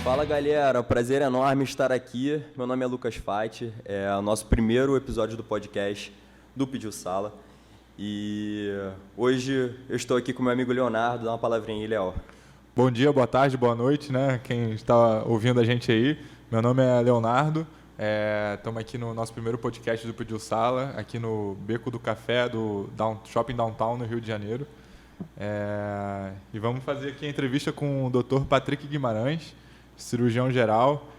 Fala galera, prazer enorme estar aqui. Meu nome é Lucas Fati, é o nosso primeiro episódio do podcast do Pediu Sala. E hoje eu estou aqui com meu amigo Leonardo. Dá uma palavrinha aí, Léo. Bom dia, boa tarde, boa noite, né? Quem está ouvindo a gente aí. Meu nome é Leonardo, estamos aqui no nosso primeiro podcast do Pediu Sala, aqui no Beco do Café do Shopping Downtown, no Rio de Janeiro. E vamos fazer aqui a entrevista com o Dr. Patrick Guimarães, cirurgião geral,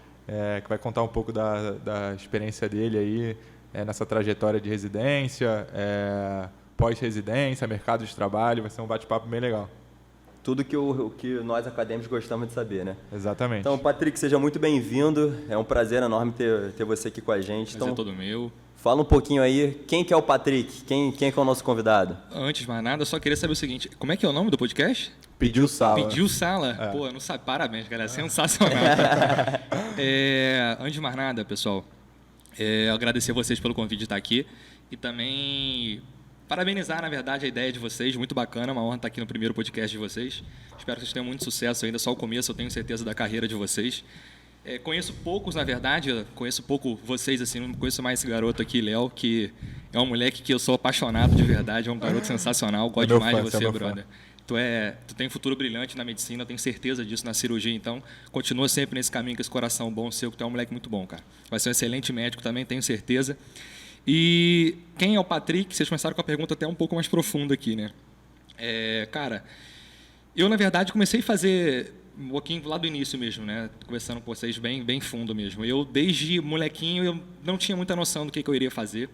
que vai contar um pouco da experiência dele aí nessa trajetória de residência, pós-residência, mercado de trabalho. Vai ser um bate-papo bem legal. Tudo que nós acadêmicos gostamos de saber, né? Exatamente. Então, Patrick, seja muito bem-vindo. É um prazer enorme ter você aqui com a gente. Prazer todo meu. Fala um pouquinho aí, quem que é o Patrick? Quem que é o nosso convidado? Antes de mais nada, eu só queria saber o seguinte, como é que é o nome do podcast? Pediu Sala. Pediu Sala? Pô, eu não sabia. Parabéns, galera. Sensacional. Antes de mais nada, pessoal, agradecer a vocês pelo convite de estar aqui e também parabenizar, na verdade, a ideia de vocês. Muito bacana, uma honra estar aqui no primeiro podcast de vocês. Espero que vocês tenham muito sucesso ainda, só o começo, eu tenho certeza, da carreira de vocês. Conheço poucos, na verdade, conheço pouco vocês, assim, não conheço mais esse garoto aqui, Léo, que é um moleque que eu sou apaixonado de verdade, é um garoto sensacional, gosto demais de você, brother. Tu tem um futuro brilhante na medicina, eu tenho certeza disso, na cirurgia, então continua sempre nesse caminho com esse coração bom seu, que tu é um moleque muito bom, cara. Vai ser um excelente médico também, tenho certeza. E quem é o Patrick? Vocês começaram com a pergunta até um pouco mais profunda aqui, né? Cara, eu, na verdade, comecei a fazer um pouquinho lá do início mesmo, né? Conversando com vocês bem fundo mesmo. Eu, desde molequinho, eu não tinha muita noção do que eu iria fazer.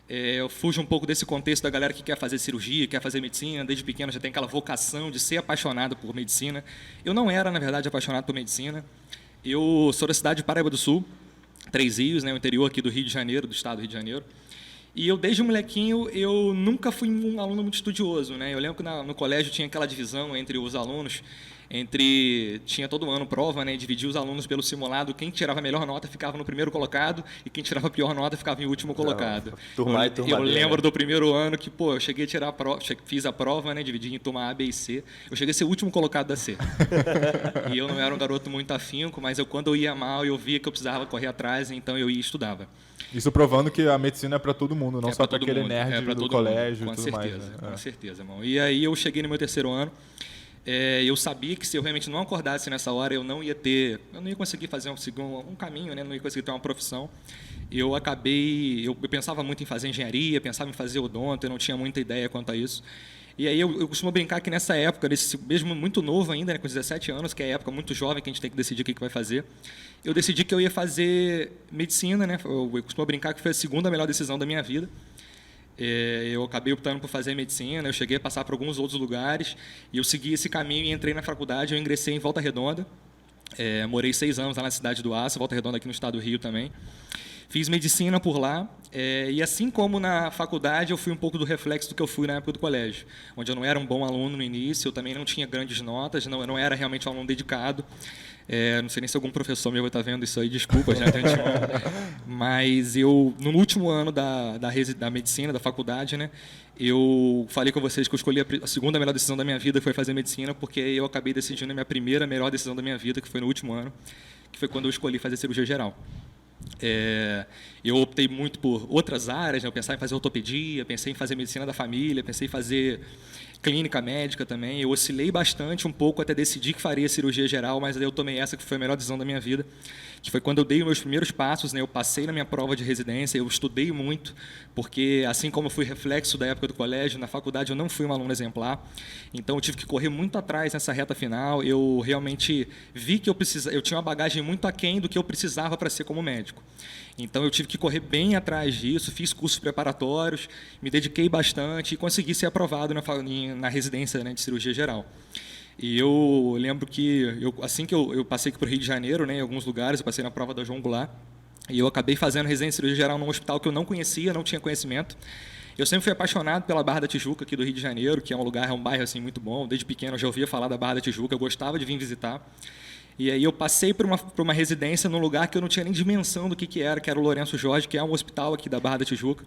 Eu fujo um pouco desse contexto da galera que quer fazer cirurgia, quer fazer medicina. Desde pequeno já tem aquela vocação de ser apaixonado por medicina. Eu não era, na verdade, apaixonado por medicina. Eu sou da cidade de Paraíba do Sul, Três Rios, né, o interior aqui do Rio de Janeiro, do estado do Rio de Janeiro. E eu, desde molequinho, eu nunca fui um aluno muito estudioso, né? Eu lembro que no colégio tinha aquela divisão entre os alunos, tinha todo ano prova, né? Dividia os alunos pelo simulado, quem tirava a melhor nota ficava no primeiro colocado e quem tirava a pior nota ficava em último colocado. Eu lembro do primeiro ano que, eu cheguei a tirar a prova, fiz a prova, né? Dividi em turma A, B e C. Eu cheguei a ser o último colocado da C. E eu não era um garoto muito afinco, mas quando eu ia mal, eu via que eu precisava correr atrás, então eu ia e estudava. Isso provando que a medicina é para todo mundo, não só para aquele nerd do colégio e tudo mais. Com certeza, irmão. E aí eu cheguei no meu terceiro ano, eu sabia que se eu realmente não acordasse nessa hora, eu não ia conseguir fazer um caminho, né? Não ia conseguir ter uma profissão. Eu pensava muito em fazer engenharia, pensava em fazer odonto, eu não tinha muita ideia quanto a isso. E aí eu costumo brincar que nessa época, mesmo muito novo ainda, né, com 17 anos, que é a época muito jovem que a gente tem que decidir o que vai fazer, eu decidi que eu ia fazer medicina, né? Eu costumo brincar que foi a segunda melhor decisão da minha vida. Eu acabei optando por fazer medicina, eu cheguei a passar por alguns outros lugares, e eu segui esse caminho e entrei na faculdade. Eu ingressei em Volta Redonda, morei 6 anos lá na cidade do Aço, Volta Redonda aqui no estado do Rio também. Fiz medicina por lá, e assim como na faculdade, eu fui um pouco do reflexo do que eu fui na época do colégio, onde eu não era um bom aluno no início, eu também não tinha grandes notas, eu não era realmente um aluno dedicado. Não sei nem se algum professor meu vai estar vendo isso aí, desculpa já de antemão. Mas eu, no último ano da medicina, da faculdade, né, eu falei com vocês que eu escolhi a segunda melhor decisão da minha vida, que foi fazer medicina, porque eu acabei decidindo a minha primeira melhor decisão da minha vida, que foi no último ano, que foi quando eu escolhi fazer cirurgia geral. Eu optei muito por outras áreas, né? Eu pensava em fazer ortopedia, pensei em fazer medicina da família, pensei em fazer clínica médica também. Eu oscilei bastante um pouco até decidir que faria cirurgia geral, mas aí eu tomei essa que foi a melhor decisão da minha vida, que foi quando eu dei os meus primeiros passos, né? Eu passei na minha prova de residência, eu estudei muito, porque assim como eu fui reflexo da época do colégio, na faculdade eu não fui um aluno exemplar, então eu tive que correr muito atrás nessa reta final. Eu realmente vi que eu tinha uma bagagem muito aquém do que eu precisava para ser como médico. Então eu tive que correr bem atrás disso, fiz cursos preparatórios, me dediquei bastante e consegui ser aprovado na residência, né, de cirurgia geral. E eu lembro que, assim que eu passei aqui para o Rio de Janeiro, né, em alguns lugares, eu passei na prova da João Goulart, e eu acabei fazendo residência de cirurgia geral num hospital que eu não conhecia, não tinha conhecimento. Eu sempre fui apaixonado pela Barra da Tijuca, aqui do Rio de Janeiro, que é um bairro assim, muito bom. Desde pequeno eu já ouvia falar da Barra da Tijuca, eu gostava de vir visitar. E aí eu passei por uma residência num lugar que eu não tinha nem dimensão do que era o Lourenço Jorge, que é um hospital aqui da Barra da Tijuca,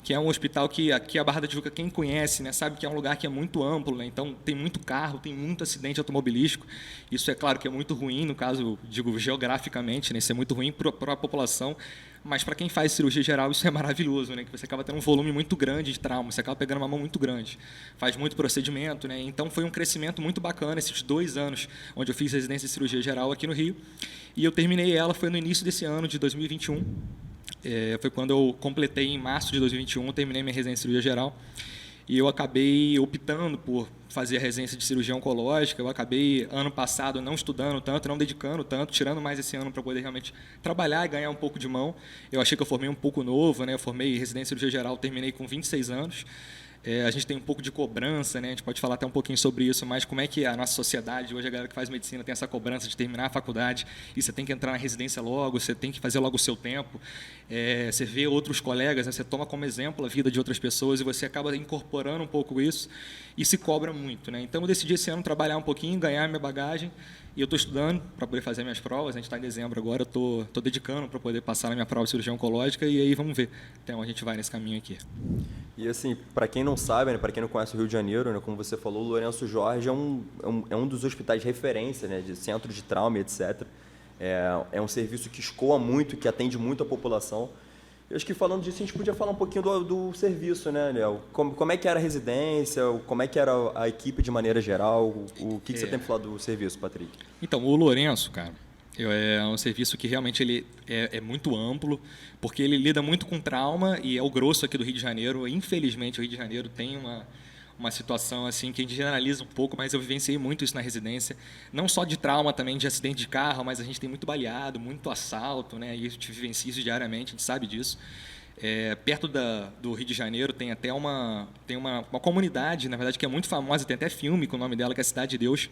que é um hospital que aqui a Barra da Tijuca, quem conhece, né, sabe que é um lugar que é muito amplo, né, então tem muito carro, tem muito acidente automobilístico. Isso é claro que é muito ruim, no caso, digo geograficamente, né, isso é muito ruim para a população, mas para quem faz cirurgia geral isso é maravilhoso, né, que você acaba tendo um volume muito grande de trauma, você acaba pegando uma mão muito grande, faz muito procedimento, né, então foi um crescimento muito bacana esses 2 anos onde eu fiz residência de cirurgia geral aqui no Rio, e eu terminei ela, foi no início desse ano de 2021, foi quando eu completei, em março de 2021, terminei minha residência de cirurgia geral, e eu acabei optando por fazer a residência de cirurgia oncológica. Eu acabei, ano passado, não estudando tanto, não dedicando tanto, tirando mais esse ano para poder realmente trabalhar e ganhar um pouco de mão. Eu achei que eu formei um pouco novo, né? Eu formei residência de cirurgia geral, terminei com 26 anos. A gente tem um pouco de cobrança, né? A gente pode falar até um pouquinho sobre isso, mas como é que a nossa sociedade, hoje a galera que faz medicina tem essa cobrança de terminar a faculdade e você tem que entrar na residência logo, você tem que fazer logo o seu tempo. Você vê outros colegas, né? Você toma como exemplo a vida de outras pessoas e você acaba incorporando um pouco isso e se cobra muito, né? Então eu decidi esse ano trabalhar um pouquinho, ganhar minha bagagem, e eu estou estudando para poder fazer minhas provas. A gente está em dezembro agora, eu estou dedicando para poder passar na minha prova de cirurgia oncológica, e aí vamos ver até onde a gente vai nesse caminho aqui. E assim, para quem não sabe, né, para quem não conhece o Rio de Janeiro, né, como você falou, o Lourenço Jorge é um dos hospitais de referência, né, de centro de trauma, etc. É um serviço que escoa muito, que atende muito a população. Eu acho que falando disso, a gente podia falar um pouquinho do serviço, né, Léo? Como é que era a residência, como é que era a equipe de maneira geral, o que você tem para falar do serviço, Patrick? Então, o Lourenço, cara, é um serviço que realmente ele é muito amplo, porque ele lida muito com trauma e é o grosso aqui do Rio de Janeiro. Infelizmente, o Rio de Janeiro tem uma situação assim que a gente generaliza um pouco, mas eu vivenciei muito isso na residência, não só de trauma, também de acidente de carro, mas a gente tem muito baleado, muito assalto, né? E a gente vivencia isso diariamente, a gente sabe disso. Perto do Rio de Janeiro tem até uma comunidade, na verdade, que é muito famosa, tem até filme com o nome dela, que é a Cidade de Deus,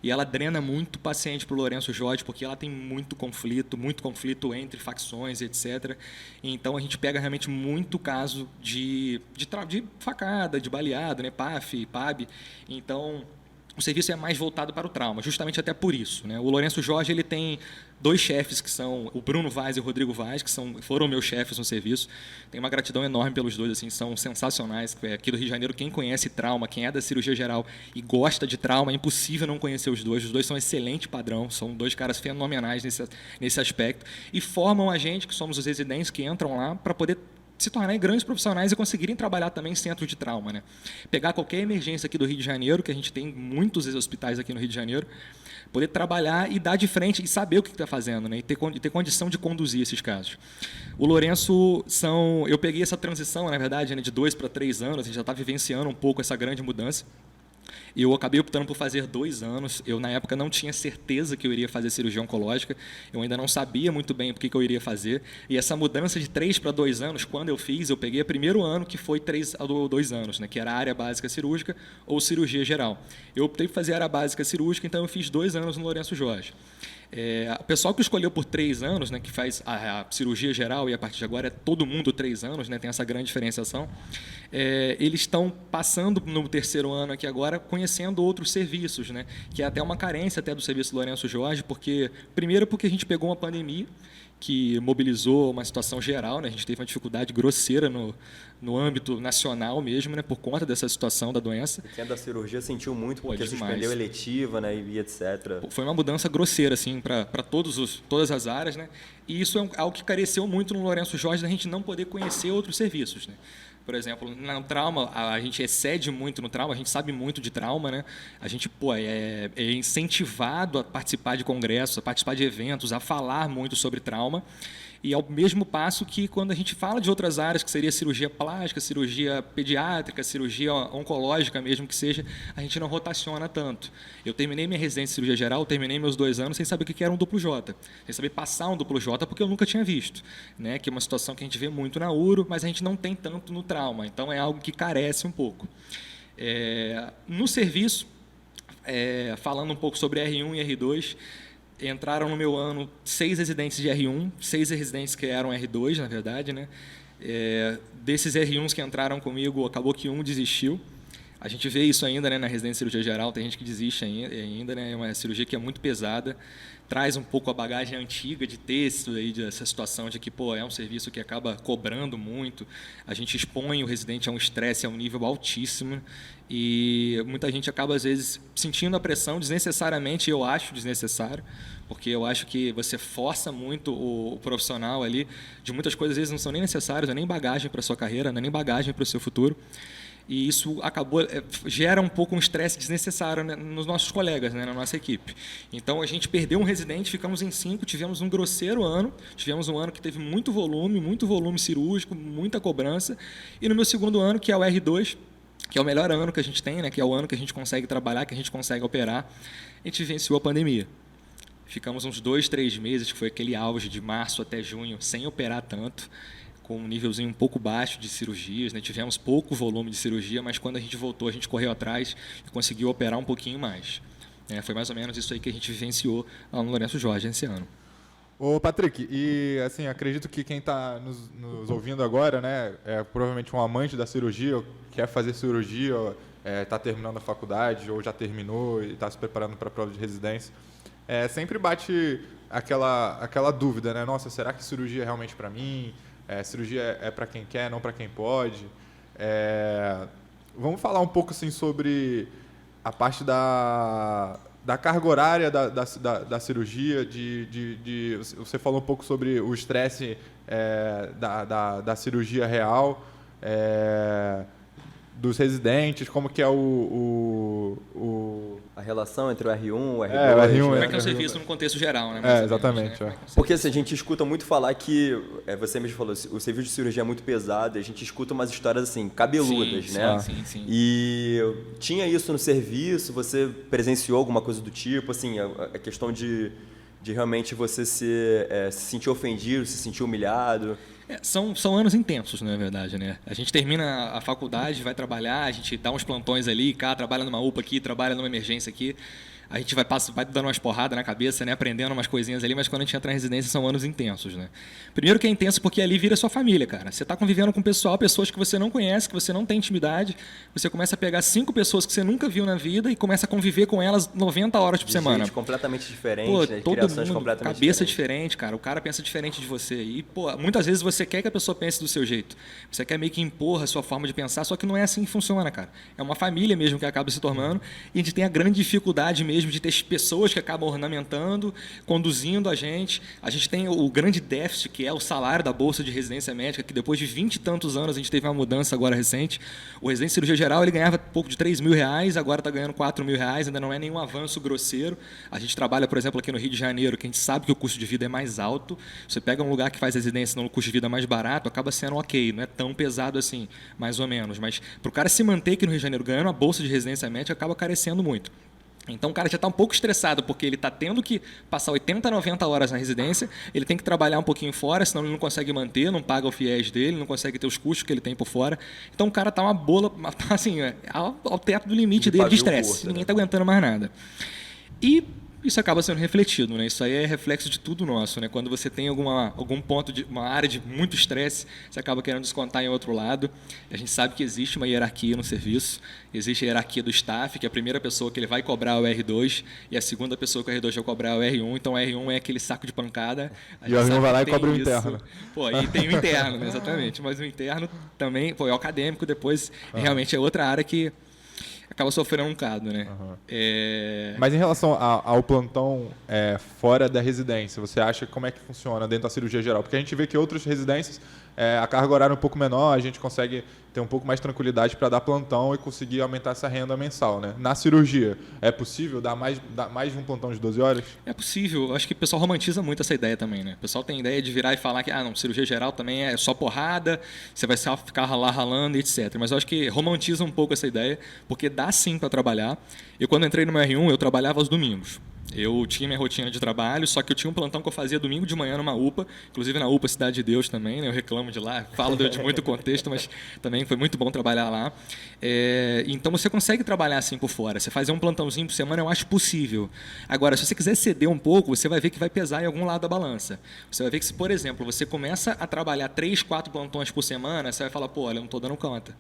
e ela drena muito paciente para o Lourenço Jorge, porque ela tem muito conflito entre facções, etc. Então, a gente pega realmente muito caso de facada, de baleado, né? PAF, PAB. Então, o serviço é mais voltado para o trauma, justamente até por isso, né? O Lourenço Jorge ele tem 2 chefes, que são o Bruno Vaz e o Rodrigo Vaz, que foram meus chefes no serviço. Tenho uma gratidão enorme pelos dois, assim, são sensacionais. Aqui do Rio de Janeiro, quem conhece trauma, quem é da cirurgia geral e gosta de trauma, é impossível não conhecer os dois. Os dois são excelente padrão, são 2 caras fenomenais nesse aspecto e formam a gente, que somos os residentes, que entram lá para poder se tornarem grandes profissionais e conseguirem trabalhar também em centro de trauma, né? Pegar qualquer emergência aqui do Rio de Janeiro, que a gente tem muitos hospitais aqui no Rio de Janeiro, poder trabalhar e dar de frente e saber o que está fazendo, né? E ter condição de conduzir esses casos. O Lourenço eu peguei essa transição, na verdade, né, de 2 para 3 anos, a gente já está vivenciando um pouco essa grande mudança. Eu acabei optando por fazer 2 anos. Eu, na época, não tinha certeza que eu iria fazer cirurgia oncológica. Eu ainda não sabia muito bem o que eu iria fazer. E essa mudança de 3 para 2 anos, quando eu fiz, eu peguei o primeiro ano, que foi 3 a 2 anos, né, que era a área básica cirúrgica ou cirurgia geral. Eu optei por fazer a área básica cirúrgica, então eu fiz 2 anos no Lourenço Jorge. O pessoal que escolheu por 3 anos, né, que faz a cirurgia geral, e a partir de agora é todo mundo 3 anos, né, tem essa grande diferenciação, eles estão passando no 3º ano aqui agora, conhecendo outros serviços, né, que é até uma carência até do serviço Lourenço Jorge, primeiro porque a gente pegou uma pandemia que mobilizou uma situação geral, né? A gente teve uma dificuldade grosseira no âmbito nacional mesmo, né? Por conta dessa situação da doença. Quem é da cirurgia sentiu muito, porque suspendeu eletiva, né? E etc. Foi uma mudança grosseira, assim, para todas as áreas, né? E isso é algo que careceu muito no Lourenço Jorge, da gente não poder conhecer outros serviços, né? Por exemplo, no trauma, a gente excede muito no trauma, a gente sabe muito de trauma, né? A gente é incentivado a participar de congressos, a participar de eventos, a falar muito sobre trauma. E ao mesmo passo que quando a gente fala de outras áreas, que seria cirurgia plástica, cirurgia pediátrica, cirurgia oncológica mesmo que seja, a gente não rotaciona tanto. Eu terminei minha residência em cirurgia geral, terminei meus 2 anos sem saber o que era um duplo J, sem saber passar um duplo J, porque eu nunca tinha visto, né? Que é uma situação que a gente vê muito na uro, mas a gente não tem tanto no trauma, então é algo que carece um pouco. No serviço, falando um pouco sobre R1 e R2, entraram no meu ano 6 residentes de R1, 6 residentes que eram R2, na verdade, né? Desses R1s que entraram comigo, acabou que um desistiu. A gente vê isso ainda, né, na residência de cirurgia geral, tem gente que desiste ainda, né, é uma cirurgia que é muito pesada, traz um pouco a bagagem antiga de ter essa situação de que é um serviço que acaba cobrando muito, a gente expõe o residente a um estresse a um nível altíssimo e muita gente acaba, às vezes, sentindo a pressão desnecessariamente, eu acho desnecessário, porque eu acho que você força muito o profissional ali de muitas coisas, às vezes, não são nem necessárias, não é nem bagagem para a sua carreira, não é nem bagagem para o seu futuro. E isso gera um pouco um estresse desnecessário, né, nos nossos colegas, né, na nossa equipe. Então, a gente perdeu um residente, ficamos em 5, tivemos um grosseiro ano, tivemos um ano que teve muito volume cirúrgico, muita cobrança. E no meu segundo ano, que é o R2, que é o melhor ano que a gente tem, né, que é o ano que a gente consegue trabalhar, que a gente consegue operar, a gente venceu a pandemia. Ficamos uns 2, 3 meses, que foi aquele auge de março até junho, sem operar tanto, com um nívelzinho um pouco baixo de cirurgias, né? Tivemos pouco volume de cirurgia, mas quando a gente voltou, a gente correu atrás e conseguiu operar um pouquinho mais. Foi mais ou menos isso aí que a gente vivenciou lá no Lourenço Jorge esse ano. Ô, Patrick, e assim, acredito que quem está nos ouvindo agora, né, é provavelmente um amante da cirurgia, quer fazer cirurgia, está terminando a faculdade ou já terminou e está se preparando para a prova de residência. Sempre bate aquela dúvida, né? Nossa, será que cirurgia é realmente para mim? Cirurgia é para quem quer, não para quem pode. Vamos falar um pouco assim, sobre a parte da carga horária da cirurgia. Você falou um pouco sobre o estresse da cirurgia real, dos residentes, como que é a relação entre o R1 e o R2. O R1, como é que é o serviço no contexto geral, né? Exatamente. Né? Porque assim, a gente escuta muito falar que, você mesmo falou, o serviço de cirurgia é muito pesado, a gente escuta umas histórias assim, cabeludas, né? Sim. E tinha isso no serviço, você presenciou alguma coisa do tipo, assim, a questão de realmente você se sentir ofendido, se sentir humilhado? São anos intensos, na verdade, né? A gente termina a faculdade, vai trabalhar, a gente dá uns plantões ali, cá, trabalha numa UPA aqui, trabalha numa emergência aqui. A gente vai dando umas porradas na cabeça, né? Aprendendo umas coisinhas ali, mas quando a gente entra na residência são anos intensos, né? Primeiro que é intenso porque ali vira sua família, cara. Você está convivendo com pessoas que você não conhece, que você não tem intimidade. Você começa a pegar 5 pessoas que você nunca viu na vida e começa a conviver com elas 90 horas por semana. Gente completamente diferente, né? Todo Criações mundo, completamente cabeça diferente, cara. O cara pensa diferente de você. E, muitas vezes você quer que a pessoa pense do seu jeito. Você quer meio que impor a sua forma de pensar, só que não é assim que funciona, cara. É uma família mesmo que acaba se tornando e a gente tem a grande dificuldade mesmo de ter pessoas que acabam ornamentando, conduzindo a gente. A gente tem o grande déficit, que é o salário da Bolsa de Residência Médica, que depois de 20 e tantos anos a gente teve uma mudança agora recente. O residente de cirurgia geral ele ganhava pouco de R$3.000, agora está ganhando R$4.000, ainda não é nenhum avanço grosseiro. A gente trabalha, por exemplo, aqui no Rio de Janeiro, que a gente sabe que o custo de vida é mais alto. Você pega um lugar que faz residência no custo de vida mais barato, acaba sendo ok, não é tão pesado assim, mais ou menos. Mas para o cara se manter aqui no Rio de Janeiro ganhando a Bolsa de Residência Médica, acaba carecendo muito. Então o cara já está um pouco estressado porque ele está tendo que passar 80, 90 horas na residência, ele tem que trabalhar um pouquinho fora, senão ele não consegue manter, não paga o FIES dele, não consegue ter os custos que ele tem por fora. Então o cara está uma bola, assim, ao teto do limite dele de estresse, ninguém está aguentando mais nada. E isso acaba sendo refletido, né? Isso aí é reflexo de tudo nosso, né? Quando você tem algum ponto, uma área de muito estresse, você acaba querendo descontar em outro lado. A gente sabe que existe uma hierarquia no serviço, existe a hierarquia do staff, que a primeira pessoa que ele vai cobrar é o R2 e a segunda pessoa que o R2 vai cobrar é o R1. Então o R1 é aquele saco de pancada. E o R1 vai lá e cobra o interno. E tem o interno, né? Exatamente. Mas o interno também, é o acadêmico, depois realmente é outra área que acaba sofrendo um bocado, né? Mas em relação ao plantão fora da residência, você acha como é que funciona dentro da cirurgia geral? Porque a gente vê que outras residências, a carga horária é um pouco menor, a gente consegue ter um pouco mais de tranquilidade para dar plantão e conseguir aumentar essa renda mensal, né? Na cirurgia, é possível dar mais de um plantão de 12 horas? É possível. Eu acho que o pessoal romantiza muito essa ideia também, né? O pessoal tem ideia de virar e falar que cirurgia geral também é só porrada, você vai só ficar lá ralando, etc. Mas eu acho que romantiza um pouco essa ideia, porque dá sim para trabalhar. Eu, quando entrei no meu R1, eu trabalhava aos domingos. Eu tinha minha rotina de trabalho, só que eu tinha um plantão que eu fazia domingo de manhã numa UPA, inclusive na UPA Cidade de Deus também, né? Eu reclamo de lá, falo de muito contexto, mas também foi muito bom trabalhar lá. Então você consegue trabalhar assim por fora, você fazer um plantãozinho por semana eu acho possível. Agora, se você quiser ceder um pouco, você vai ver que vai pesar em algum lado da balança. Você vai ver que se, por exemplo, você começa a trabalhar 3, 4 plantões por semana, você vai falar, olha, eu não estou dando conta.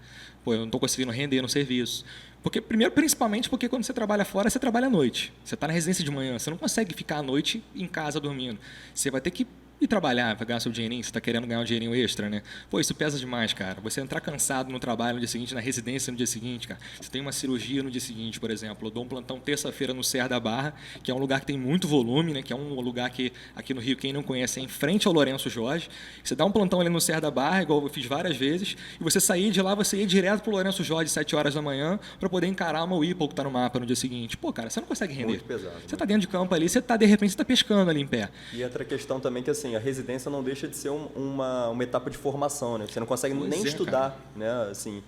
Pô, eu não estou conseguindo render no serviço. Porque, primeiro, principalmente porque quando você trabalha fora, você trabalha à noite. Você está na residência de manhã, você não consegue ficar à noite em casa dormindo. Você vai ter que ir trabalhar para ganhar seu dinheirinho, você está querendo ganhar um dinheirinho extra, né? Pô, isso pesa demais, cara. Você entrar cansado no trabalho no dia seguinte, na residência no dia seguinte, cara. Você tem uma cirurgia no dia seguinte, por exemplo. Eu dou um plantão terça-feira no Serra da Barra, que é um lugar que tem muito volume, né? Que é um lugar que, aqui no Rio, quem não conhece, é em frente ao Lourenço Jorge. Você dá um plantão ali no Serra da Barra, igual eu fiz várias vezes, e você sair de lá, você ir direto pro Lourenço Jorge, 7 horas da manhã, para poder encarar uma Whipple que está no mapa no dia seguinte. Pô, cara, você não consegue render. Muito pesado. Você está dentro de campo ali, de repente, você está pescando ali em pé. E outra questão também que, assim, a residência não deixa de ser uma etapa de formação, né? Você não consegue nem estudar, né? Assim,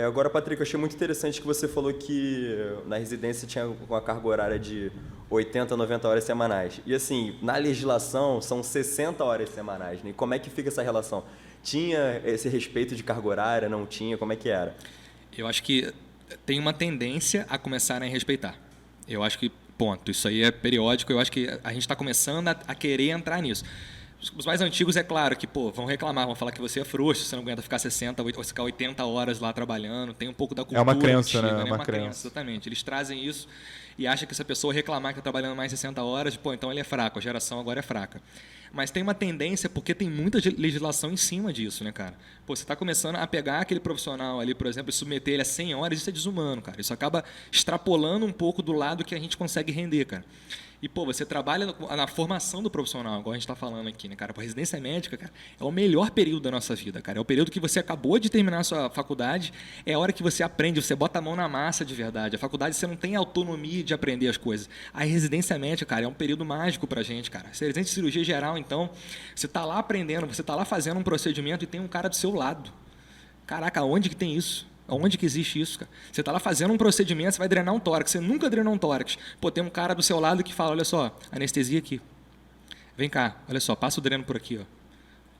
agora, Patrick, eu achei muito interessante que você falou que na residência tinha uma carga horária de 80, 90 horas semanais. E, assim, na legislação são 60 horas semanais, né? E como é que fica essa relação? Tinha esse respeito de carga horária, não tinha? Como é que era? Eu acho que tem uma tendência a começarem a respeitar. Eu acho que, ponto, isso aí é periódico, eu acho que a gente está começando a querer entrar nisso. Os mais antigos, é claro que, pô, vão reclamar, vão falar que você é frouxo, você não aguenta ficar 60 ou ficar 80 horas lá trabalhando, tem um pouco da cultura. É uma crença, antiga, né? É uma crença, exatamente. Eles trazem isso e acham que se a pessoa reclamar que está trabalhando mais 60 horas, pô, então ele é fraco, a geração agora é fraca. Mas tem uma tendência, porque tem muita legislação em cima disso, né, cara? Pô, você está começando a pegar aquele profissional ali, por exemplo, e submeter ele a 100 horas, isso é desumano, cara. Isso acaba extrapolando um pouco do lado que a gente consegue render, cara. E, pô, você trabalha na formação do profissional, igual a gente está falando aqui, né, cara? A residência médica, cara, é o melhor período da nossa vida, cara. É o período que você acabou de terminar a sua faculdade, é a hora que você aprende, você bota a mão na massa de verdade. A faculdade, você não tem autonomia de aprender as coisas. A residência médica, cara, é um período mágico pra gente, cara. Você é residente de cirurgia geral, então, você está lá aprendendo, você está lá fazendo um procedimento e tem um cara do seu lado. Caraca, onde que tem isso? Onde que existe isso, cara? Você está lá fazendo um procedimento, você vai drenar um tórax, você nunca drenou um tórax. Pô, tem um cara do seu lado que fala, olha só, anestesia aqui. Vem cá, olha só, passa o dreno por aqui, ó.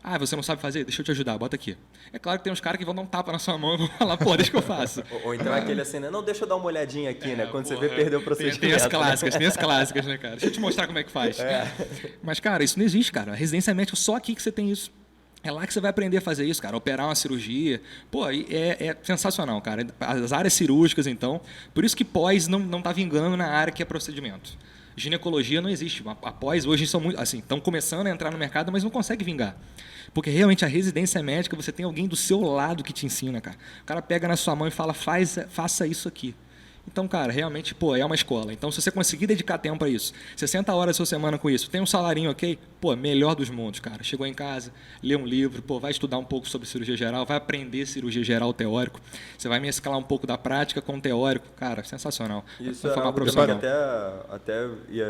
Ah, você não sabe fazer? Deixa eu te ajudar, bota aqui. É claro que tem uns caras que vão dar um tapa na sua mão e vão falar, pô, deixa que eu faço. Ou então aquele assim, né? Não, deixa eu dar uma olhadinha aqui, né? Quando você vê, perdeu o procedimento. Tem as clássicas, né, cara? Deixa eu te mostrar como é que faz. Mas, cara, isso não existe, cara. A residência médica, só aqui que você tem isso. É lá que você vai aprender a fazer isso, cara, operar uma cirurgia. Pô, é sensacional, cara. As áreas cirúrgicas, então, por isso que pós não está vingando na área que é procedimento. Ginecologia não existe. A pós hoje são muito, assim, estão começando a entrar no mercado, mas não consegue vingar. Porque realmente a residência médica, você tem alguém do seu lado que te ensina, cara. O cara pega na sua mão e fala, faça isso aqui. Então, cara, realmente, pô, é uma escola. Então, se você conseguir dedicar tempo para isso, 60 horas da sua semana com isso, tem um salarinho, ok? Pô, melhor dos mundos, cara. Chegou em casa, lê um livro, pô, vai estudar um pouco sobre cirurgia geral, vai aprender cirurgia geral teórico, você vai mesclar um pouco da prática com o teórico. Cara, sensacional. Isso é uma coisa que até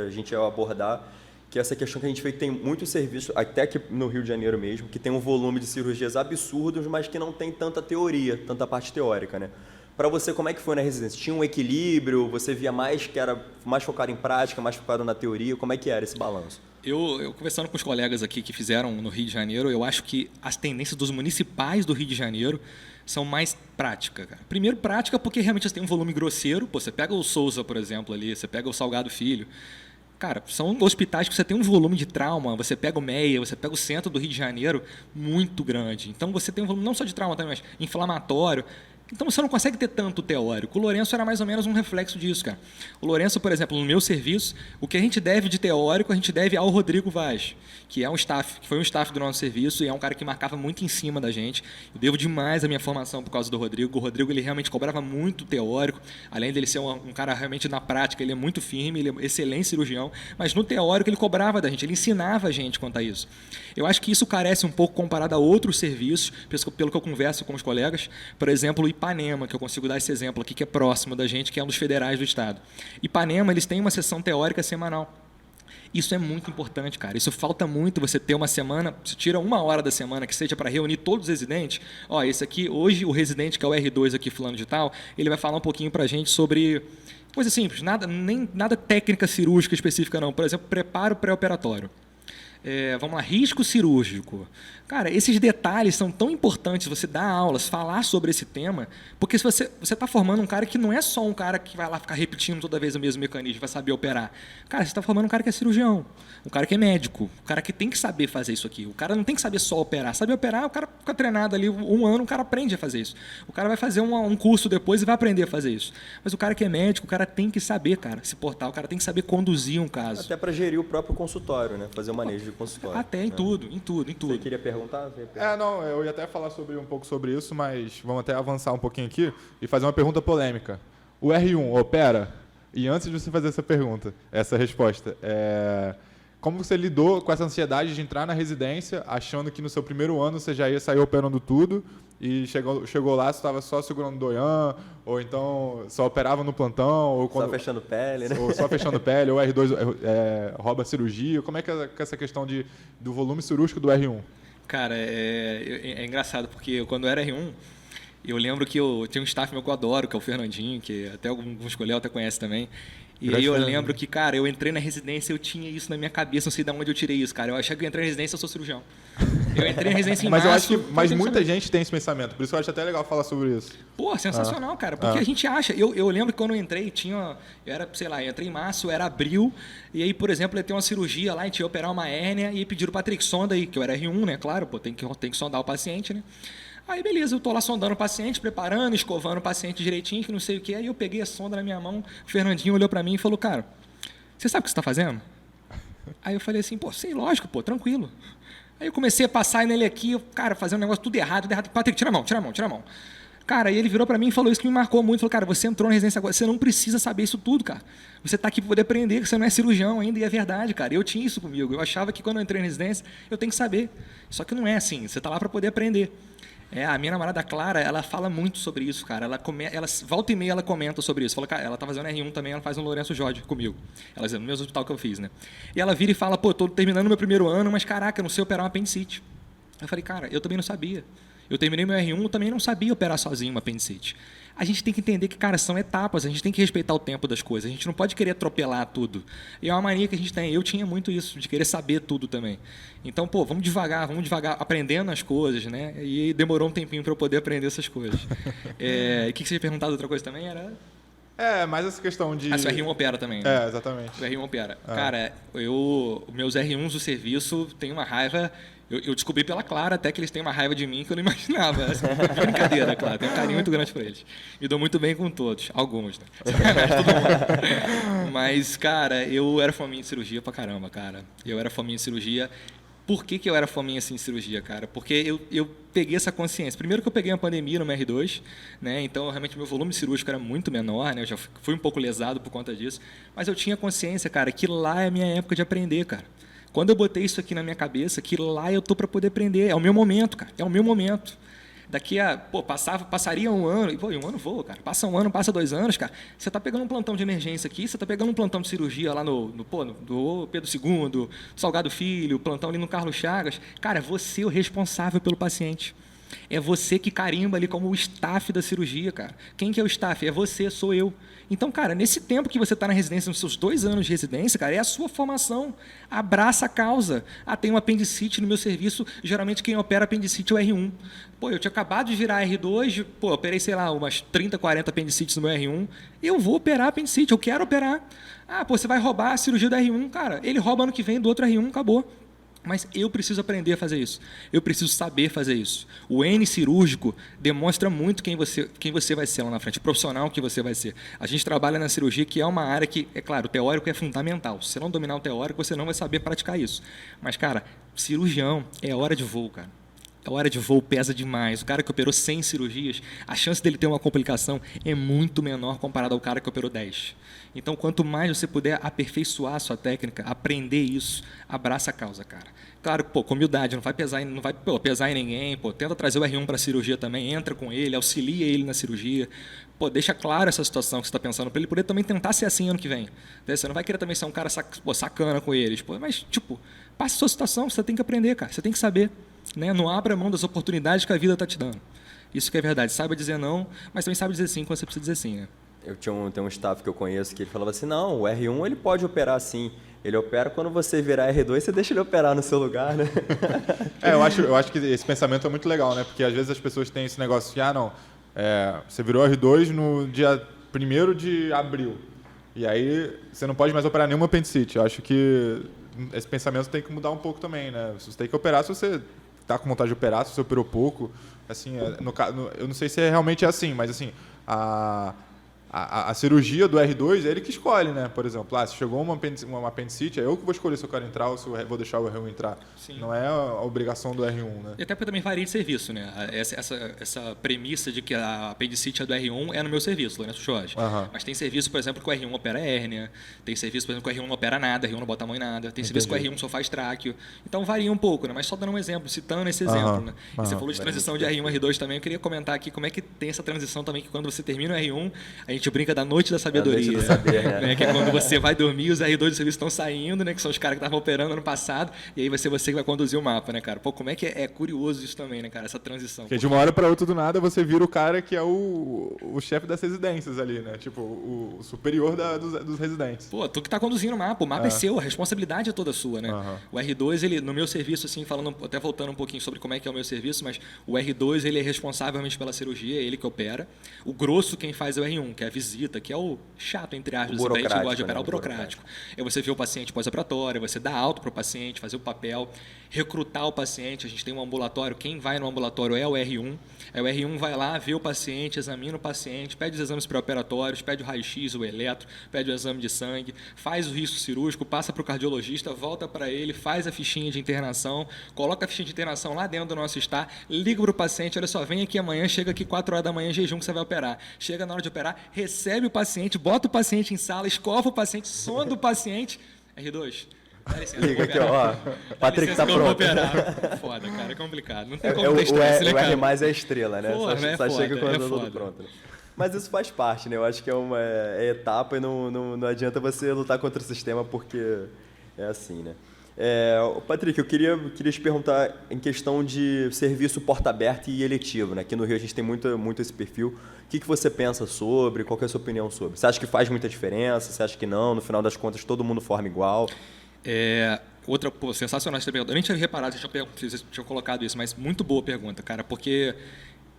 a gente ia abordar, que é essa questão que a gente vê que tem muitos serviços, até aqui no Rio de Janeiro mesmo, que tem um volume de cirurgias absurdos, mas que não tem tanta teoria, tanta parte teórica, né? Para você, como é que foi na residência? Tinha um equilíbrio? Você via mais que era mais focado em prática, mais focado na teoria? Como é que era esse balanço? Eu conversando com os colegas aqui que fizeram no Rio de Janeiro, eu acho que as tendências dos municipais do Rio de Janeiro são mais prática, cara. Primeiro, prática porque realmente você tem um volume grosseiro. Pô, você pega o Souza, por exemplo, ali, você pega o Salgado Filho. Cara, são hospitais que você tem um volume de trauma, você pega o MEIA, você pega o centro do Rio de Janeiro muito grande. Então, você tem um volume não só de trauma também, mas inflamatório. Então, você não consegue ter tanto teórico. O Lourenço era mais ou menos um reflexo disso, cara. O Lourenço, por exemplo, no meu serviço, o que a gente deve de teórico, a gente deve ao Rodrigo Vaz, que foi um staff do nosso serviço e é um cara que marcava muito em cima da gente. Eu devo demais a minha formação por causa do Rodrigo. O Rodrigo, ele realmente cobrava muito teórico, além dele ser um cara realmente na prática, ele é muito firme, ele é um excelente cirurgião, mas no teórico ele cobrava da gente, ele ensinava a gente quanto a isso. Eu acho que isso carece um pouco comparado a outros serviços, pelo que eu converso com os colegas, por exemplo, Ipanema, que eu consigo dar esse exemplo aqui, que é próximo da gente, que é um dos federais do estado. Ipanema, eles têm uma sessão teórica semanal. Isso é muito importante, cara. Isso falta muito, você ter uma semana, você tira 1 hora da semana que seja para reunir todos os residentes. Ó, esse aqui, hoje o residente, que é o R2 aqui, fulano de tal, ele vai falar um pouquinho para a gente sobre coisa simples, nada técnica cirúrgica específica não. Por exemplo, preparo pré-operatório. vamos lá, risco cirúrgico. Cara, esses detalhes são tão importantes, você dar aulas, falar sobre esse tema, porque se você está formando um cara que não é só um cara que vai lá ficar repetindo toda vez o mesmo mecanismo, vai saber operar. Cara, você está formando um cara que é cirurgião, um cara que é médico, um cara que tem que saber fazer isso aqui. O cara não tem que saber só operar. Saber operar, o cara fica treinado ali 1 ano, o cara aprende a fazer isso. O cara vai fazer um curso depois e vai aprender a fazer isso. Mas o cara que é médico, o cara tem que saber, cara, se portar, o cara tem que saber conduzir um caso. Até para gerir o próprio consultório, né? Fazer o manejo de consultório. Até em tudo. Você queria perguntar? Não, eu ia até falar um pouco sobre isso, mas vamos até avançar um pouquinho aqui e fazer uma pergunta polêmica. O R1 opera? E antes de você fazer essa resposta, como você lidou com essa ansiedade de entrar na residência, achando que no seu primeiro ano você já ia sair operando tudo e chegou lá, você estava só segurando doyan, ou então só operava no plantão, ou só fechando pele, né? Ou só fechando pele, ou R2 rouba cirurgia. Como é que é essa questão do volume cirúrgico do R1? Cara, é engraçado, porque quando eu era R1, eu lembro que eu tinha um staff meu que eu adoro, que é o Fernandinho, que até alguns colegas até conhecem também. E aí eu lembro que, cara, eu entrei na residência, eu tinha isso na minha cabeça, não sei de onde eu tirei isso, cara. Eu achei que eu entrei na residência, eu sou cirurgião. Eu entrei na residência em março. Mas muita gente tem esse pensamento, por isso eu acho até legal falar sobre isso. Pô, sensacional, cara, porque a gente acha... Eu lembro que quando eu entrei, eu entrei em março, era abril, e aí, por exemplo, eu ia ter uma cirurgia lá, a gente ia operar uma hérnia, e pediram Patrick, sonda aí, que eu era R1, né, claro, pô, tem que sondar o paciente, né. Aí, beleza, eu tô lá sondando o paciente, preparando, escovando o paciente direitinho, que não sei o que. Aí eu peguei a sonda na minha mão, o Fernandinho olhou pra mim e falou, cara, você sabe o que você tá fazendo? Aí eu falei assim, pô, sei, lógico, pô, tranquilo. Aí eu comecei a passar nele aqui, cara, fazendo um negócio tudo errado. Patrick, tira a mão. Cara, aí ele virou pra mim e falou isso que me marcou muito. Falou, cara, você entrou na residência agora, você não precisa saber isso tudo, cara. Você tá aqui pra poder aprender, que você não é cirurgião ainda, e é verdade, cara. Eu tinha isso comigo. Eu achava que quando eu entrei na residência, eu tenho que saber. Só que não é assim, você tá lá pra poder aprender. A minha namorada Clara, ela fala muito sobre isso, cara. Ela volta e meia ela comenta sobre isso. Fala, cara, ela tá fazendo R1 também, ela faz um Lourenço Jorge comigo. Ela no mesmo hospital que eu fiz, né? E ela vira e fala, pô, tô terminando meu primeiro ano, mas caraca, eu não sei operar um apendicite. Eu falei, cara, eu também não sabia. Eu terminei meu R1, eu também não sabia operar sozinho uma apendicite. A gente tem que entender que, cara, são etapas, a gente tem que respeitar o tempo das coisas, a gente não pode querer atropelar tudo. E é uma mania que a gente tem, eu tinha muito isso, de querer saber tudo também. Então, pô, vamos devagar, aprendendo as coisas, né? E demorou um tempinho para eu poder aprender essas coisas. E o que você tinha perguntado outra coisa também? Era... mas essa questão de... o R1 opera também, né? Exatamente. O R1 opera. Cara, meus R1s do serviço têm uma raiva... Eu descobri pela Clara até que eles têm uma raiva de mim que eu não imaginava. Assim, brincadeira, claro. Tenho um carinho muito grande por eles. Me dou muito bem com todos. Alguns, né? Todo mundo. Mas, cara, eu era fominha de cirurgia pra caramba, cara. Eu era fominha de cirurgia. Por que eu era fominha assim de cirurgia, cara? Porque eu peguei essa consciência. Primeiro que eu peguei uma pandemia no R2, né? Então, realmente, meu volume cirúrgico era muito menor, né? Eu já fui um pouco lesado por conta disso. Mas eu tinha consciência, cara, que lá é a minha época de aprender, cara. Quando eu botei isso aqui na minha cabeça, que lá eu tô para poder aprender, é o meu momento, cara, é o meu momento. Daqui a, passaria um ano, e um ano voa, cara, passa um ano, passa 2 anos, cara, você tá pegando um plantão de emergência aqui, você tá pegando um plantão de cirurgia lá no Pedro II, do Salgado Filho, plantão ali no Carlos Chagas, cara, é você o responsável pelo paciente. É você que carimba ali como o staff da cirurgia, cara. Quem que é o staff? É você, sou eu. Então, cara, nesse tempo que você está na residência, nos seus 2 anos de residência, cara, é a sua formação. Abraça a causa. Tem um apendicite no meu serviço. Geralmente quem opera apendicite é o R1. Pô, eu tinha acabado de virar R2, operei, sei lá, umas 30, 40 apendicites no meu R1. Eu vou operar apendicite, eu quero operar. Você vai roubar a cirurgia do R1. Cara, ele rouba ano que vem do outro R1, acabou. Mas eu preciso aprender a fazer isso. Eu preciso saber fazer isso. O N cirúrgico demonstra muito quem você vai ser lá na frente, o profissional que você vai ser. A gente trabalha na cirurgia, que é uma área que, é claro, o teórico é fundamental. Se você não dominar o teórico, você não vai saber praticar isso. Mas, cara, cirurgião é hora de voo, cara. A hora de voo pesa demais. O cara que operou 100 cirurgias, a chance dele ter uma complicação é muito menor comparado ao cara que operou 10. Então, quanto mais você puder aperfeiçoar a sua técnica, aprender isso, abraça a causa, cara. Claro, com humildade, não vai pesar em ninguém, tenta trazer o R1 para a cirurgia também, entra com ele, auxilia ele na cirurgia, deixa claro essa situação que você está pensando, para ele poder também tentar ser assim ano que vem. Você não vai querer também ser um cara sacana com eles, mas, passe a sua situação, você tem que aprender, cara, você tem que saber. Né? Não abra mão das oportunidades que a vida está te dando. Isso que é verdade. Saiba dizer não, mas também sabe dizer sim quando você precisa dizer sim. Né? Tem um staff que eu conheço que ele falava assim, não, o R1 ele pode operar sim. Ele opera quando você virar R2, você deixa ele operar no seu lugar, né? Eu acho que esse pensamento é muito legal, né? Porque às vezes as pessoas têm esse negócio de, você virou R2 no dia 1º de abril. E aí você não pode mais operar nenhuma apendicite. Eu acho que esse pensamento tem que mudar um pouco também, né? Você tem que operar se você está com vontade de operar, se você operou pouco. Assim, eu não sei se realmente é assim, mas assim, a cirurgia do R2 é ele que escolhe, né? Por exemplo, se chegou uma apendicite, é eu que vou escolher se eu quero entrar ou se eu vou deixar o R1 entrar. Sim. Não é a obrigação do R1, né? E até porque também varia de serviço, né? Essa premissa de que a apendicite é do R1 é no meu serviço, Lourenço Jorge. Mas tem serviço, por exemplo, que o R1 opera hérnia, tem serviço, por exemplo, que o R1 não opera nada, o R1 não bota a mão em nada, tem serviço que o R1 só faz tráqueo. Então varia um pouco, né? Mas só dando um exemplo, citando esse exemplo, né? E você falou de transição de R1 a R2 também, eu queria comentar aqui como é que tem essa transição também, que quando você termina o R1, a gente brinca da noite da sabedoria, né? Que é quando você vai dormir, os R2 do serviço estão saindo, né? Que são os caras que estavam operando ano passado, e aí vai ser você que vai conduzir o mapa, né, cara? Pô, como é que é curioso isso também, né, cara? Essa transição. Porque de uma hora para outra, do nada, você vira o cara que é o chefe das residências ali, né? Tipo, o superior dos residentes. Pô, tu que tá conduzindo o mapa é seu, a responsabilidade é toda sua, né? O R2, ele, no meu serviço, assim, falando, até voltando um pouquinho sobre como é que é o meu serviço, mas o R2, ele é responsável realmente pela cirurgia, é ele que opera. O grosso quem faz é o R1, que é a visita, que é o chato, entre aspas, a gente gosta de operar, o burocrático. É você ver o paciente pós-operatório, você dar alta para o paciente, fazer o papel, recrutar o paciente. A gente tem um ambulatório, quem vai no ambulatório é o R1. Aí o R1 vai lá, vê o paciente, examina o paciente, pede os exames pré-operatórios, pede o raio-x, o eletro, pede o exame de sangue, faz o risco cirúrgico, passa para o cardiologista, volta para ele, faz a fichinha de internação, coloca a fichinha de internação lá dentro do nosso STAR, liga para o paciente, olha só, vem aqui amanhã, chega aqui 4 horas da manhã, jejum que você vai operar. Chega na hora de operar, recebe o paciente, bota o paciente em sala, escova o paciente, sonda o paciente. R2, dá licença, liga aqui, ó. Patrick tá pronto. Foda, cara, é complicado. Não tem como ter estresse, né, cara? O R mais é a estrela, né? Porra, só chega quando tá tudo pronto. Né? Mas isso faz parte, né? Eu acho que é uma etapa e não adianta você lutar contra o sistema porque é assim, né? Patrick, eu queria te perguntar em questão de serviço porta aberta e eletivo, né? Aqui no Rio a gente tem muito esse perfil. O que você pensa sobre? Qual que é a sua opinião sobre? Você acha que faz muita diferença? Você acha que não? No final das contas, todo mundo forma igual? Outra, sensacional essa pergunta. Eu nem tinha reparado, vocês tinham colocado isso, mas muito boa pergunta, cara, porque,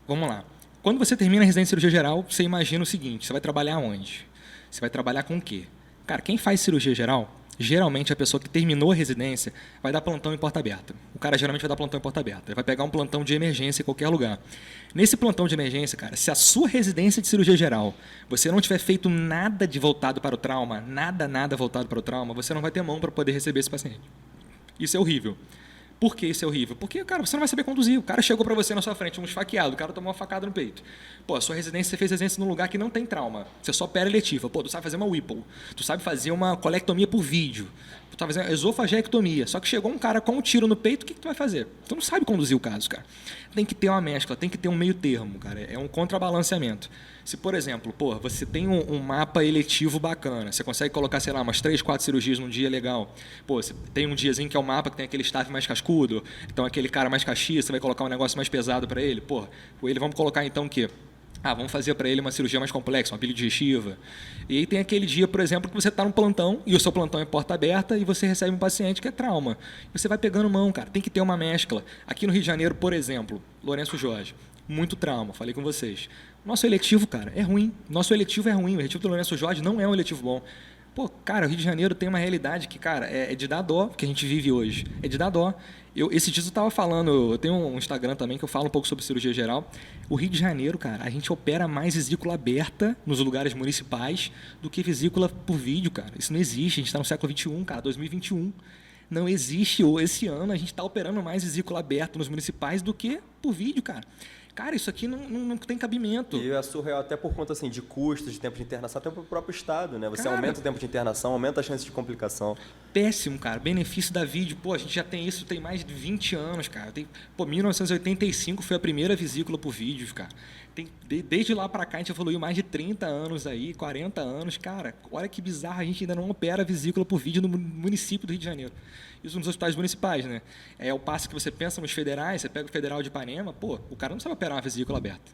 vamos lá, quando você termina a residência de cirurgia geral, você imagina o seguinte, você vai trabalhar onde? Você vai trabalhar com o quê? Cara, quem faz cirurgia geral, geralmente a pessoa que terminou a residência vai dar plantão em porta aberta. O cara geralmente vai dar plantão em porta aberta. Ele vai pegar um plantão de emergência em qualquer lugar. Nesse plantão de emergência, cara, se a sua residência de cirurgia geral, você não tiver feito nada de voltado para o trauma, nada voltado para o trauma, você não vai ter mão para poder receber esse paciente. Isso é horrível. Por que isso é horrível? Porque, cara, você não vai saber conduzir. O cara chegou para você na sua frente, um esfaqueado, o cara tomou uma facada no peito. Pô, a sua residência, você fez residência num lugar que não tem trauma. Você só opera eletiva. Pô, tu sabe fazer uma Whipple. Tu sabe fazer uma colectomia por vídeo. Tu sabe fazer uma esofagectomia. Só que chegou um cara com um tiro no peito, o que tu vai fazer? Tu não sabe conduzir o caso, cara. Tem que ter uma mescla, tem que ter um meio termo, cara. É um contrabalanceamento. Se, por exemplo, pô, você tem um mapa eletivo bacana, você consegue colocar, sei lá, umas 3, 4 cirurgias num dia legal. Pô, você tem um diazinho que é o mapa que tem aquele staff mais cascudo, então aquele cara mais caxias, você vai colocar um negócio mais pesado para ele. Pô, ele vamos colocar então o quê? Vamos fazer para ele uma cirurgia mais complexa, uma pílula digestiva. E aí tem aquele dia, por exemplo, que você está num plantão e o seu plantão é porta aberta e você recebe um paciente que é trauma. E você vai pegando mão, cara. Tem que ter uma mescla. Aqui no Rio de Janeiro, por exemplo, Lourenço Jorge, muito trauma, falei com vocês. Nosso eletivo, cara, é ruim. Nosso eletivo é ruim. O eletivo do Lourenço Jorge não é um eletivo bom. Pô, cara, o Rio de Janeiro tem uma realidade que, cara, é de dar dó, que a gente vive hoje. É de dar dó. Esse dia eu estava falando, eu tenho um Instagram também que eu falo um pouco sobre cirurgia geral. O Rio de Janeiro, cara, a gente opera mais vesícula aberta nos lugares municipais do que vesícula por vídeo, cara. Isso não existe, a gente está no século XXI, cara, 2021. Não existe, esse ano a gente está operando mais vesícula aberta nos municipais do que por vídeo, cara. Cara, isso aqui não tem cabimento. E é surreal até por conta assim, de custos, de tempo de internação, até para o próprio Estado, né? Você aumenta o tempo de internação, aumenta a chance de complicação. Péssimo, cara. Benefício da vídeo. Pô, a gente já tem isso, tem mais de 20 anos, cara. 1985 foi a primeira vesícula por vídeo, cara. Desde lá para cá a gente evoluiu mais de 30 anos aí, 40 anos. Cara, olha que bizarro, a gente ainda não opera vesícula por vídeo no município do Rio de Janeiro. Isso nos hospitais municipais, né? É o passo que você pensa nos federais, você pega o Federal de Ipanema, pô, o cara não sabe operar uma vesícula aberta.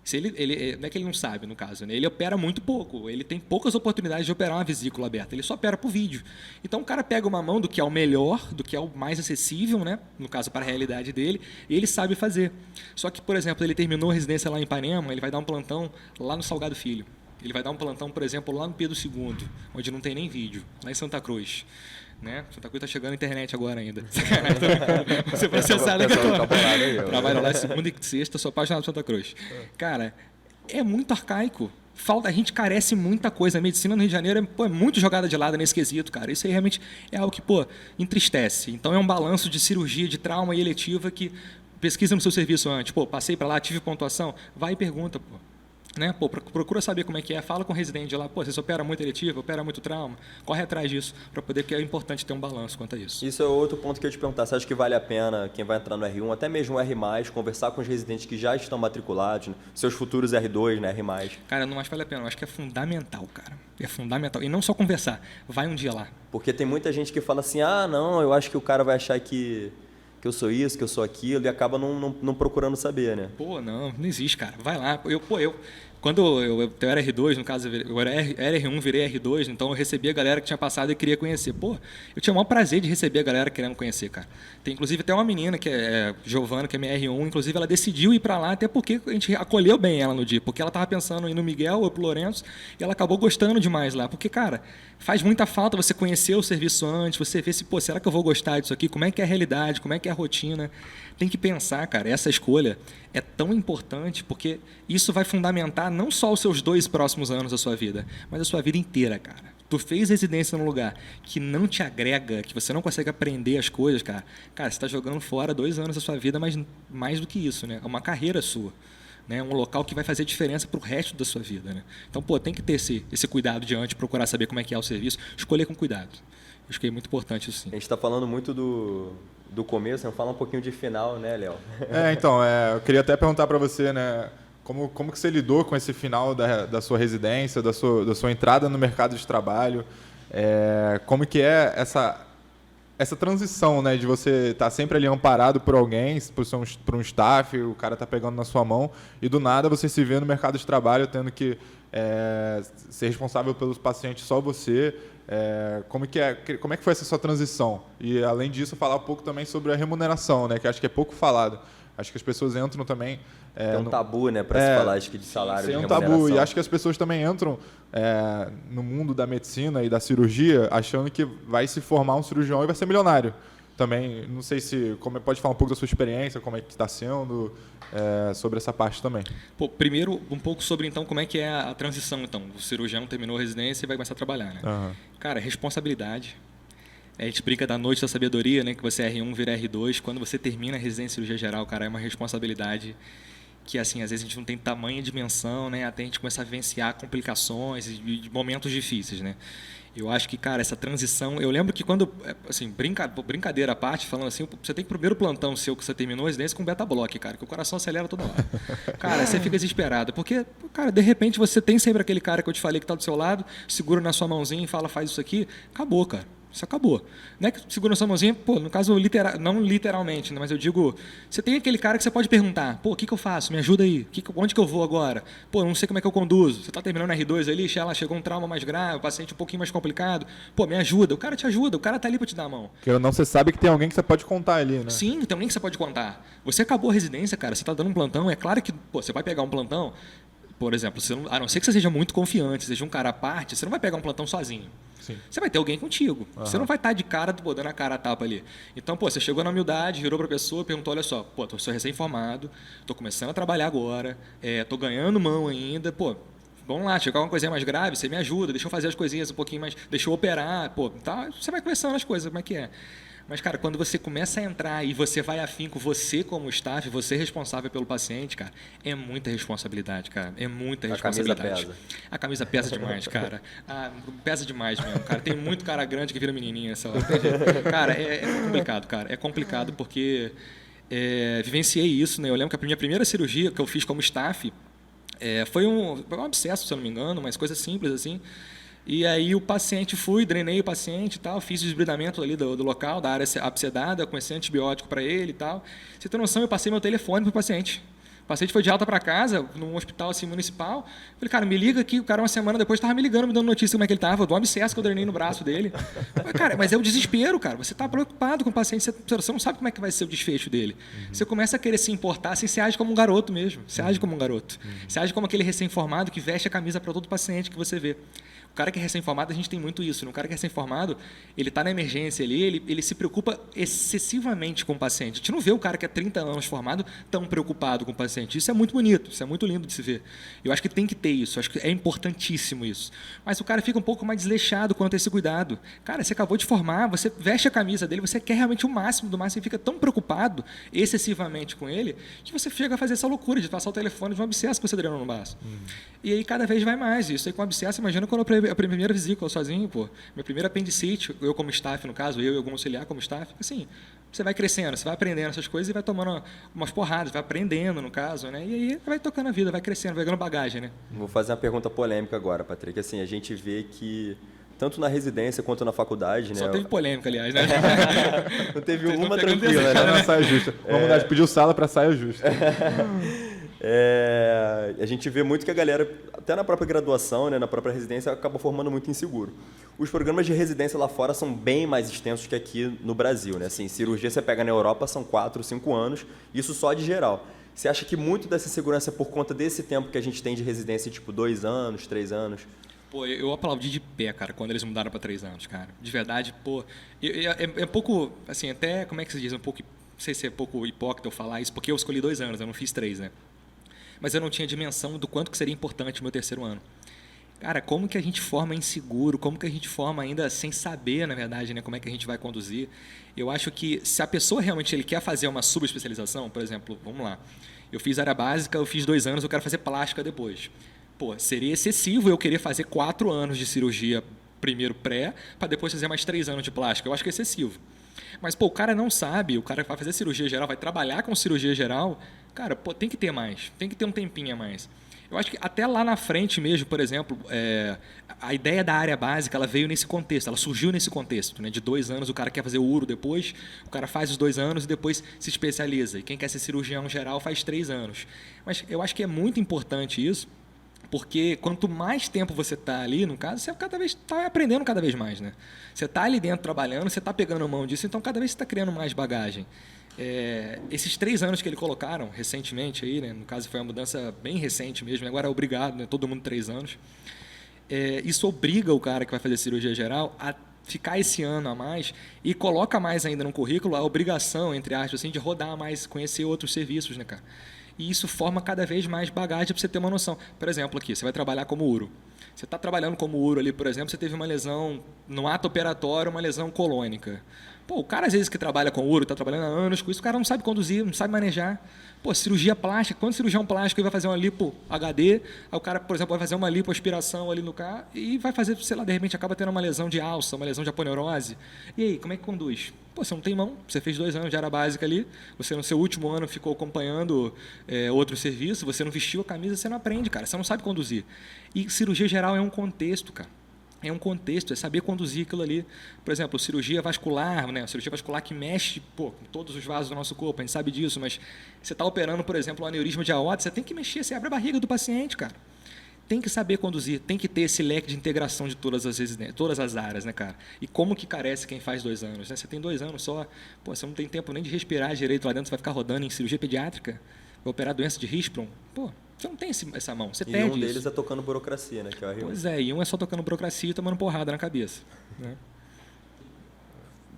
Se ele, não é que ele não sabe, no caso, né? Ele opera muito pouco, ele tem poucas oportunidades de operar uma vesícula aberta, ele só opera por vídeo. Então o cara pega uma mão do que é o melhor, do que é o mais acessível, né? No caso, para a realidade dele, e ele sabe fazer. Só que, por exemplo, ele terminou a residência lá em Ipanema, ele vai dar um plantão lá no Salgado Filho. Ele vai dar um plantão, por exemplo, lá no Pedro II, onde não tem nem vídeo, lá em Santa Cruz. Né? Santa Cruz está chegando na internet agora ainda. Você processado aqui. Trabalho lá segunda e sexta, sou apaixonado por Santa Cruz. Cara, é muito arcaico. A gente carece muita coisa. A medicina no Rio de Janeiro é muito jogada de lado nesse quesito, cara. Isso aí realmente é algo que, entristece. Então é um balanço de cirurgia, de trauma e eletiva que pesquisa no seu serviço antes. Passei para lá, tive pontuação, vai e pergunta, né? Procura saber como é que é, fala com o residente lá, você opera muito eletivo, opera muito trauma, corre atrás disso, para poder, porque é importante ter um balanço quanto a isso. Isso é outro ponto que eu ia te perguntar, você acha que vale a pena quem vai entrar no R1, até mesmo o R+, conversar com os residentes que já estão matriculados, né? Seus futuros R2, né, R+? Cara, não acho que vale a pena, eu acho que é fundamental, cara, é fundamental, e não só conversar, vai um dia lá. Porque tem muita gente que fala assim, não, eu acho que o cara vai achar que eu sou isso, que eu sou aquilo, e acaba não procurando saber, né? Não existe, cara. Vai lá. Quando eu era R2, no caso, eu era R1, virei R2, então eu recebia a galera que tinha passado e queria conhecer. Eu tinha o maior prazer de receber a galera querendo conhecer, cara. Tem, inclusive, até uma menina, que é Giovana, que é minha R1, inclusive ela decidiu ir para lá, até porque a gente acolheu bem ela no dia, porque ela estava pensando em ir no Miguel ou pro Lourenço, e ela acabou gostando demais lá. Porque, cara, faz muita falta você conhecer o serviço antes, você ver se, será que eu vou gostar disso aqui? Como é que é a realidade? Como é que é a rotina? Tem que pensar, cara, essa escolha é tão importante porque isso vai fundamentar não só os seus 2 próximos anos da sua vida, mas a sua vida inteira, cara. Tu fez residência num lugar que não te agrega, que você não consegue aprender as coisas, cara, você está jogando fora 2 anos da sua vida, mas mais do que isso, né? É uma carreira sua. Né, um local que vai fazer diferença para o resto da sua vida. Né? Então, tem que ter esse cuidado de antes, procurar saber como é que é o serviço, escolher com cuidado. Acho que é muito importante isso, sim. A gente está falando muito do começo, não fala um pouquinho de final, né, Léo? Então, eu queria até perguntar para você, né, como que você lidou com esse final da sua residência, da sua entrada no mercado de trabalho, como que é essa transição, né, de você estar sempre ali amparado por alguém, por um staff, o cara tá pegando na sua mão, e do nada você se vê no mercado de trabalho tendo que ser responsável pelos pacientes só você. Como é que foi essa sua transição? E, além disso, falar um pouco também sobre a remuneração, né, que acho que é pouco falado. Acho que as pessoas entram também... Tem um tabu, né, para se falar acho que de salário, de remuneração. Tem um tabu, e acho que as pessoas também entram no mundo da medicina e da cirurgia achando que vai se formar um cirurgião e vai ser milionário. Também, não sei se... pode falar um pouco da sua experiência, como é que está sendo, sobre essa parte também. Primeiro, um pouco sobre, então, como é que é a transição, então. O cirurgião terminou a residência e vai começar a trabalhar, né? Uhum. Cara, responsabilidade. A gente brinca da noite da sabedoria, né? Que você é R1, vira R2. Quando você termina a residência em cirurgia geral, cara, é uma responsabilidade que, assim, às vezes a gente não tem tamanha dimensão, né? Até a gente começar a vivenciar complicações e momentos difíceis, né? Eu acho que, cara, essa transição... Eu lembro que quando, assim, brincadeira à parte, falando assim, você tem que primeiro plantão seu que você terminou a residência com beta-block, cara, que o coração acelera toda hora. Cara, você fica desesperado, porque, cara, de repente você tem sempre aquele cara que eu te falei que está do seu lado, segura na sua mãozinha e fala, faz isso aqui, acabou, cara. Isso acabou. Não é que segura na sua mãozinha, no caso, não literalmente, né, mas eu digo, você tem aquele cara que você pode perguntar, o que eu faço? Me ajuda aí. Onde que eu vou agora? Não sei como é que eu conduzo. Você está terminando R2 ali, chegou um trauma mais grave, o paciente um pouquinho mais complicado. Me ajuda. O cara te ajuda, o cara está ali para te dar a mão. Porque não, você sabe que tem alguém que você pode contar ali, né? Sim, tem alguém que você pode contar. Você acabou a residência, cara, você está dando um plantão, é claro que você vai pegar um plantão, por exemplo, a não ser que você seja muito confiante, seja um cara à parte, você não vai pegar um plantão sozinho. Sim. Você vai ter alguém contigo. Uhum. Você não vai estar de cara, dando a cara a tapa ali. Então, você chegou na humildade, virou para a pessoa, perguntou, olha só, sou recém-formado, estou começando a trabalhar agora, estou ganhando mão ainda, vamos lá, chegar uma coisinha mais grave, você me ajuda, deixa eu fazer as coisinhas um pouquinho mais, deixa eu operar, tá, você vai conversando as coisas, como é que é. Mas, cara, quando você começa a entrar e você vai afinco, você como staff, você responsável pelo paciente, cara, é muita responsabilidade, cara. É muita responsabilidade. A camisa pesa. A camisa pesa demais, cara. Pesa demais mesmo, cara. Tem muito cara grande que vira menininha essa hora. Cara, é complicado, cara. É complicado porque vivenciei isso, né? Eu lembro que a minha primeira cirurgia que eu fiz como staff foi um abscesso, se eu não me engano, mas coisa simples assim. E aí o paciente, drenei o paciente e tal, fiz o desbridamento ali do local, da área abscedada, comecei antibiótico para ele e tal. Você tem noção, eu passei meu telefone para o paciente. paciente foi de alta para casa, num hospital assim, municipal. Falei, cara, me liga aqui. O cara, uma semana depois, estava me ligando, me dando notícia como é que ele estava, do abscesso que eu drenei no braço dele. Falei, cara, mas é o desespero, cara. Você está preocupado com o paciente, você não sabe como é que vai ser o desfecho dele. Você começa a querer se importar, assim, você age como um garoto mesmo. Você age como um garoto. Você age como aquele recém-formado que veste a camisa para todo paciente que você vê. O cara que é recém-formado, a gente tem muito isso. O cara que é recém-formado, ele está na emergência ali, ele se preocupa excessivamente com o paciente. A gente não vê o cara que é 30 anos formado tão preocupado com o paciente. Isso é muito bonito, isso é muito lindo de se ver. Eu acho que tem que ter isso, acho que é importantíssimo isso. Mas o cara fica um pouco mais desleixado quanto a esse cuidado. Cara, você acabou de formar, você veste a camisa dele, você quer realmente o máximo do máximo, e fica tão preocupado excessivamente com ele, que você chega a fazer essa loucura de passar o telefone de um abscesso que você drenou no braço. E aí cada vez vai mais. Isso aí com abscesso, imagina quando eu a primeira vesícula sozinho, pô. Minha primeira apendicite, eu como staff, no caso, eu e algum auxiliar como staff, assim, você vai crescendo, você vai aprendendo essas coisas e vai tomando umas porradas, vai aprendendo, no caso, né? E aí vai tocando a vida, vai crescendo, vai ganhando bagagem, né? Vou fazer uma pergunta polêmica agora, Patrick. Assim, a gente vê que tanto na residência quanto na faculdade, Só né? teve polêmica, aliás, né? Não teve Vocês uma estão pegando tranquila, Tá né? na saia justa. Vamos mudar de pedir sala para saia justa. A gente vê muito que a galera, até na própria graduação, né, na própria residência, acaba formando muito inseguro. Os programas de residência lá fora são bem mais extensos que aqui no Brasil, né? Assim, cirurgia você pega na Europa são 4, 5 anos, isso só de geral. Você acha que muito dessa segurança é por conta desse tempo que a gente tem de residência, tipo 2 anos, 3 anos? Pô, eu aplaudi de pé, cara, quando eles mudaram para 3 anos, cara. De verdade, pô, é um pouco, assim, até, como é que se diz, um pouco, não sei se é um pouco hipócrita eu falar isso, porque eu escolhi 2 anos, eu não fiz 3, né? Mas eu não tinha dimensão do quanto que seria importante o meu terceiro ano. Cara, como que a gente forma inseguro, como que a gente forma ainda sem saber, na verdade, né, como é que a gente vai conduzir. Eu acho que se a pessoa realmente ele quer fazer uma subespecialização, por exemplo, vamos lá, eu fiz área básica, eu fiz 2 anos, eu quero fazer plástica depois. Pô, seria excessivo eu querer fazer 4 anos de cirurgia primeiro pré, para depois fazer mais 3 anos de plástica. Eu acho que é excessivo. Mas, pô, o cara não sabe, o cara vai fazer cirurgia geral, vai trabalhar com cirurgia geral, cara, pô, tem que ter mais, tem que ter um tempinho a mais. Eu acho que até lá na frente mesmo, por exemplo, a ideia da área básica, ela veio nesse contexto, ela surgiu nesse contexto, né? De 2 anos, o cara quer fazer o uro depois, o cara faz os 2 anos e depois se especializa. E quem quer ser cirurgião geral faz 3 anos. Mas eu acho que é muito importante isso, porque quanto mais tempo você está ali, no caso, você cada vez está aprendendo cada vez mais, né? Você está ali dentro trabalhando, você está pegando a mão disso, então cada vez você está criando mais bagagem. Esses 3 anos que eles colocaram recentemente aí, né? No caso foi uma mudança bem recente mesmo, agora é obrigado, né? Todo mundo 3 anos. Isso obriga o cara que vai fazer cirurgia geral a ficar esse ano a mais e coloca mais ainda no currículo a obrigação, entre aspas, assim, de rodar mais, conhecer outros serviços, né, cara? E isso forma cada vez mais bagagem para você ter uma noção. Por exemplo, aqui, você vai trabalhar como uro. Você está trabalhando como uro ali, por exemplo, você teve uma lesão no ato operatório, uma lesão colônica. Pô, o cara, às vezes, que trabalha com uro, está trabalhando há anos com isso, o cara não sabe conduzir, não sabe manejar. Pô, cirurgia plástica, quando o cirurgião plástico vai fazer uma lipo HD, aí o cara, por exemplo, vai fazer uma lipoaspiração ali no carro e vai fazer, sei lá, de repente acaba tendo uma lesão de alça, uma lesão de aponeurose. E aí, como é que conduz? Pô, você não tem mão, você fez 2 anos de área básica ali, você no seu último ano ficou acompanhando outro serviço, você não vestiu a camisa, você não aprende, cara, você não sabe conduzir. E cirurgia geral é um contexto, cara. É um contexto, é saber conduzir aquilo ali. Por exemplo, cirurgia vascular, né? Cirurgia vascular que mexe com todos os vasos do nosso corpo, a gente sabe disso, mas você está operando, por exemplo, um aneurisma de aorta, você tem que mexer, você abre a barriga do paciente, cara. Tem que saber conduzir, tem que ter esse leque de integração de todas as áreas, né, cara? E como que carece quem faz 2 anos, né? Você tem 2 anos só, pô, você não tem tempo nem de respirar direito lá dentro, você vai ficar rodando em cirurgia pediátrica, vai operar doença de Hirschsprung, pô. Você não tem essa mão, você perde isso. E um deles é tocando burocracia, né? Que é o Pois é, e um é só tocando burocracia e tomando porrada na cabeça. Né?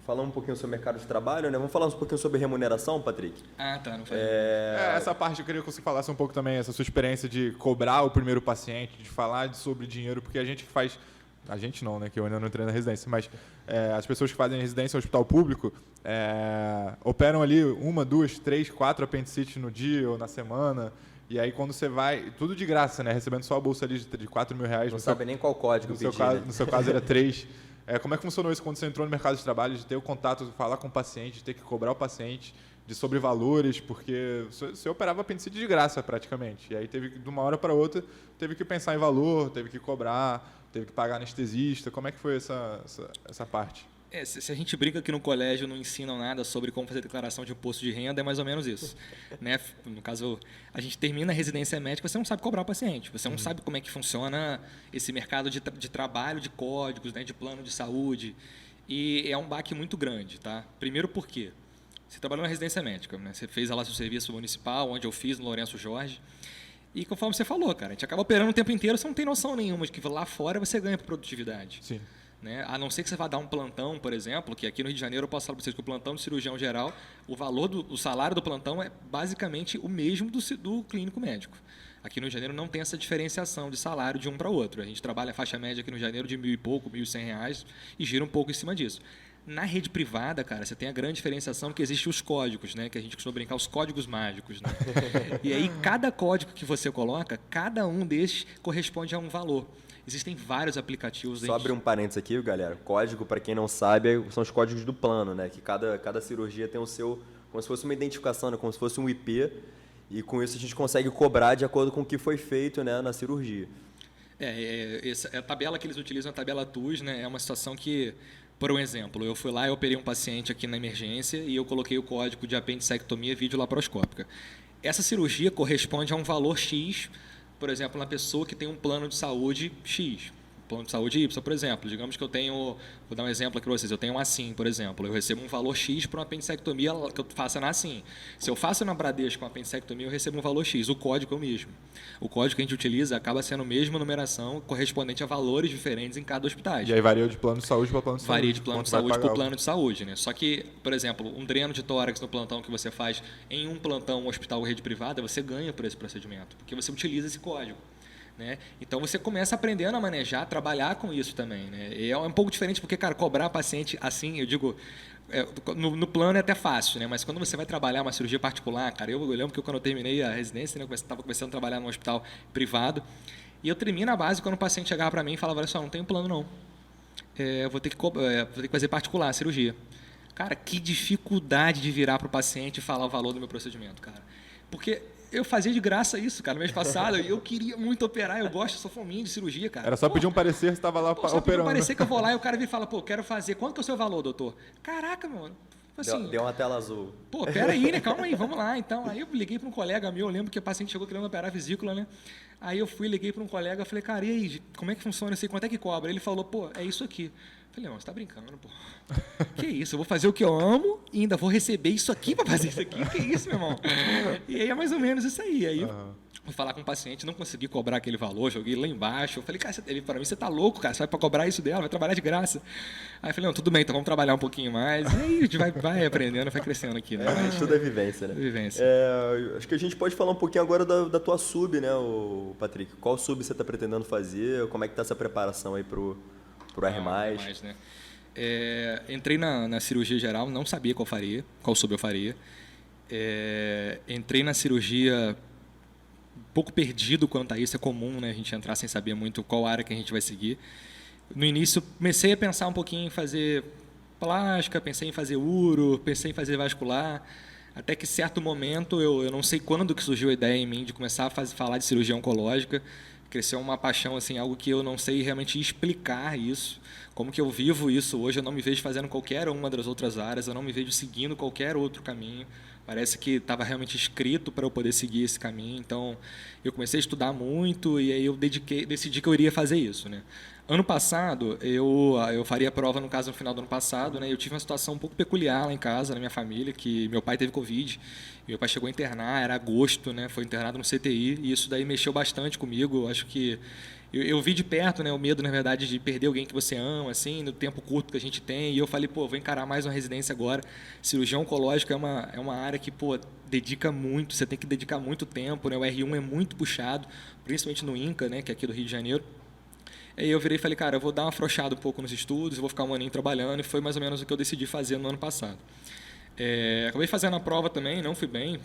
Falando um pouquinho sobre o mercado de trabalho, né? Vamos falar um pouquinho sobre remuneração, Patrick? Ah, tá, não foi. Essa parte eu queria que você falasse um pouco também, essa sua experiência de cobrar o primeiro paciente, de falar sobre dinheiro, porque a gente que faz... A gente não, né? Que eu ainda não entrei na residência, mas as pessoas que fazem residência no hospital público operam ali 1, 2, 3, 4 apendicites no dia ou na semana. E aí, quando você vai... Tudo de graça, né? Recebendo só a bolsa ali de 4 mil reais. Não sabe nem qual código pedir, né? No seu caso, era 3. Como é que funcionou isso quando você entrou no mercado de trabalho, de ter o contato, de falar com o paciente, de ter que cobrar o paciente, de sobrevalores, porque você operava apendicite de graça, praticamente. E aí, de uma hora para outra, teve que pensar em valor, teve que cobrar, teve que pagar anestesista. Como é que foi essa parte? Se a gente brinca que no colégio não ensinam nada sobre como fazer declaração de imposto de renda, é mais ou menos isso. Né? No caso, a gente termina a residência médica, você não sabe cobrar o paciente, você não sabe como é que funciona esse mercado de trabalho, de códigos, né, de plano de saúde. E é um baque muito grande. Tá? Primeiro porque você trabalhou na residência médica, né? Você fez lá seu serviço municipal, onde eu fiz, no Lourenço Jorge. E conforme você falou, cara, a gente acaba operando o tempo inteiro, você não tem noção nenhuma de que lá fora você ganha por produtividade. Sim. Né? A não ser que você vá dar um plantão, por exemplo, que aqui no Rio de Janeiro eu posso falar para vocês que o plantão de cirurgião geral, o valor o salário do plantão é basicamente o mesmo do clínico médico. Aqui no Rio de Janeiro não tem essa diferenciação de salário de um para o outro. A gente trabalha a faixa média aqui no Rio de Janeiro de 1.000 e pouco, R$ 1.100 e gira um pouco em cima disso. Na rede privada, cara, você tem a grande diferenciação que existem os códigos, né? Que a gente costuma brincar, os códigos mágicos. Né? E aí, cada código que você coloca, cada um desses corresponde a um valor. Existem vários aplicativos. Só abrir um parênteses aqui, galera. Código, para quem não sabe, são os códigos do plano, né? Que cada cirurgia tem o seu, como se fosse uma identificação, né? Como se fosse um IP. E com isso a gente consegue cobrar de acordo com o que foi feito, né, na cirurgia. A tabela que eles utilizam, a tabela TUS, né? É uma situação que, por um exemplo, eu fui lá e operei um paciente aqui na emergência e eu coloquei o código de apendicectomia videolaparoscópica. Essa cirurgia corresponde a um valor X, por exemplo, na pessoa que tem um plano de saúde X, plano de saúde Y, por exemplo. Digamos que eu tenho, vou dar um exemplo aqui para vocês, eu tenho um assim, por exemplo, eu recebo um valor X para uma apendicectomia que eu faça na assim. Se eu faço na Bradesco com uma apendicectomia, eu recebo um valor X, o código é o mesmo. O código que a gente utiliza acaba sendo a mesma numeração correspondente a valores diferentes em cada hospital. E aí varia de plano de saúde para plano de saúde. Varia de plano de saúde para plano de saúde. Né? Só que, por exemplo, um dreno de tórax no plantão que você faz em um plantão, um hospital rede privada, você ganha por esse procedimento, porque você utiliza esse código. Né? Então você começa aprendendo a manejar, trabalhar com isso também. Né? E é um pouco diferente porque, cara, cobrar paciente assim, eu digo, no plano é até fácil, né? Mas quando você vai trabalhar uma cirurgia particular, cara, eu lembro que quando eu terminei a residência, né, eu estava começando a trabalhar num hospital privado, e eu tremi na base quando o paciente chegava para mim e falava, olha só, não tenho plano não, eu vou ter que fazer particular a cirurgia. Cara, que dificuldade de virar para o paciente e falar o valor do meu procedimento, cara. Porque eu fazia de graça isso, cara, no mês passado. Eu queria muito operar, eu sou fominha de cirurgia, cara. Era só pedir um parecer, você estava lá só operando. Só um parecer que eu vou lá e o cara vem e fala, pô, quero fazer, quanto que é o seu valor, doutor? Caraca, mano. Assim, deu uma tela azul. Pô, peraí, né? Calma aí, vamos lá. Então, aí eu liguei para um colega meu, eu lembro que o paciente chegou querendo operar a vesícula, né? Aí eu liguei para um colega, falei, cara, e aí, como é que funciona isso aí? Quanto é que cobra? Ele falou, pô, é isso aqui. Eu falei, não, você tá brincando, pô. Que isso? Eu vou fazer o que eu amo e ainda vou receber isso aqui para fazer isso aqui? Que isso, meu irmão? E aí é mais ou menos isso aí. Aí fui falar com o paciente, não consegui cobrar aquele valor, joguei lá embaixo. Eu falei, cara, para mim você tá louco, cara, você vai para cobrar isso dela, vai trabalhar de graça. Aí eu falei, não, tudo bem, então vamos trabalhar um pouquinho mais. E aí a gente vai aprendendo, vai crescendo aqui, né? Mas tudo é vivência, né? Vivência. Acho que a gente pode falar um pouquinho agora da tua sub, né, Patrick? Qual sub você está pretendendo fazer? Como é que tá essa preparação aí pro R+? Né? Entrei na cirurgia geral, não sabia qual sub eu faria. Entrei na cirurgia um pouco perdido quanto a isso, é comum, né, a gente entrar sem saber muito qual área que a gente vai seguir. No início, comecei a pensar um pouquinho em fazer plástica, pensei em fazer uro, pensei em fazer vascular, até que certo momento, eu não sei quando que surgiu a ideia em mim de começar a falar de cirurgia oncológica, cresceu uma paixão, assim, algo que eu não sei realmente explicar isso, como que eu vivo isso hoje, eu não me vejo fazendo qualquer uma das outras áreas, eu não me vejo seguindo qualquer outro caminho, parece que estava realmente escrito para eu poder seguir esse caminho, então eu comecei a estudar muito e aí eu decidi que eu iria fazer isso, né? Ano passado, eu faria a prova, no caso, no final do ano passado, né? Eu tive uma situação um pouco peculiar lá em casa, na minha família, que meu pai teve Covid, meu pai chegou a internar, era agosto, né? Foi internado no CTI, e isso daí mexeu bastante comigo, eu acho que eu vi de perto, né, o medo, na verdade, de perder alguém que você ama, assim, no tempo curto que a gente tem, e eu falei, pô, vou encarar mais uma residência agora. Cirurgia oncológica é uma área que, pô, dedica muito, você tem que dedicar muito tempo, né? O R1 é muito puxado, principalmente no INCA, né, que é aqui do Rio de Janeiro. Aí eu virei e falei, cara, eu vou dar uma afrouxada um pouco nos estudos, eu vou ficar um aninho trabalhando, e foi mais ou menos o que eu decidi fazer no ano passado. Acabei fazendo a prova também, não fui bem,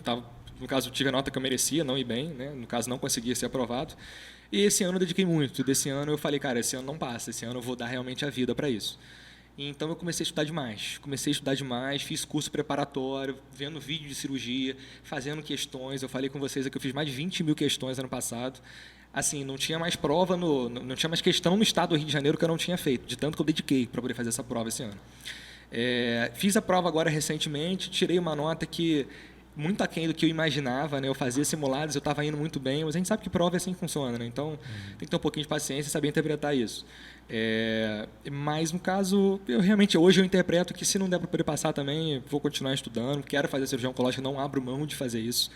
no caso tive a nota que eu merecia, não ir bem, né? No caso não conseguia ser aprovado, e esse ano eu dediquei muito, desse ano eu falei, cara, esse ano não passa, esse ano eu vou dar realmente a vida para isso. E então eu comecei a estudar demais, fiz curso preparatório, vendo vídeo de cirurgia, fazendo questões, eu falei com vocês que eu fiz mais de 20 mil questões ano passado. assim, não tinha mais prova, não tinha mais questão no estado do Rio de Janeiro que eu não tinha feito, de tanto que eu dediquei para poder fazer essa prova esse ano. Fiz a prova agora recentemente, tirei uma nota que muito aquém do que eu imaginava, né? Eu fazia simulados, eu estava indo muito bem, mas a gente sabe que prova é assim que funciona, né? Então tem que ter um pouquinho de paciência e saber interpretar isso. Mas no caso, hoje eu interpreto que se não der para poder passar também, vou continuar estudando, quero fazer cirurgia oncológica, não abro mão de fazer isso.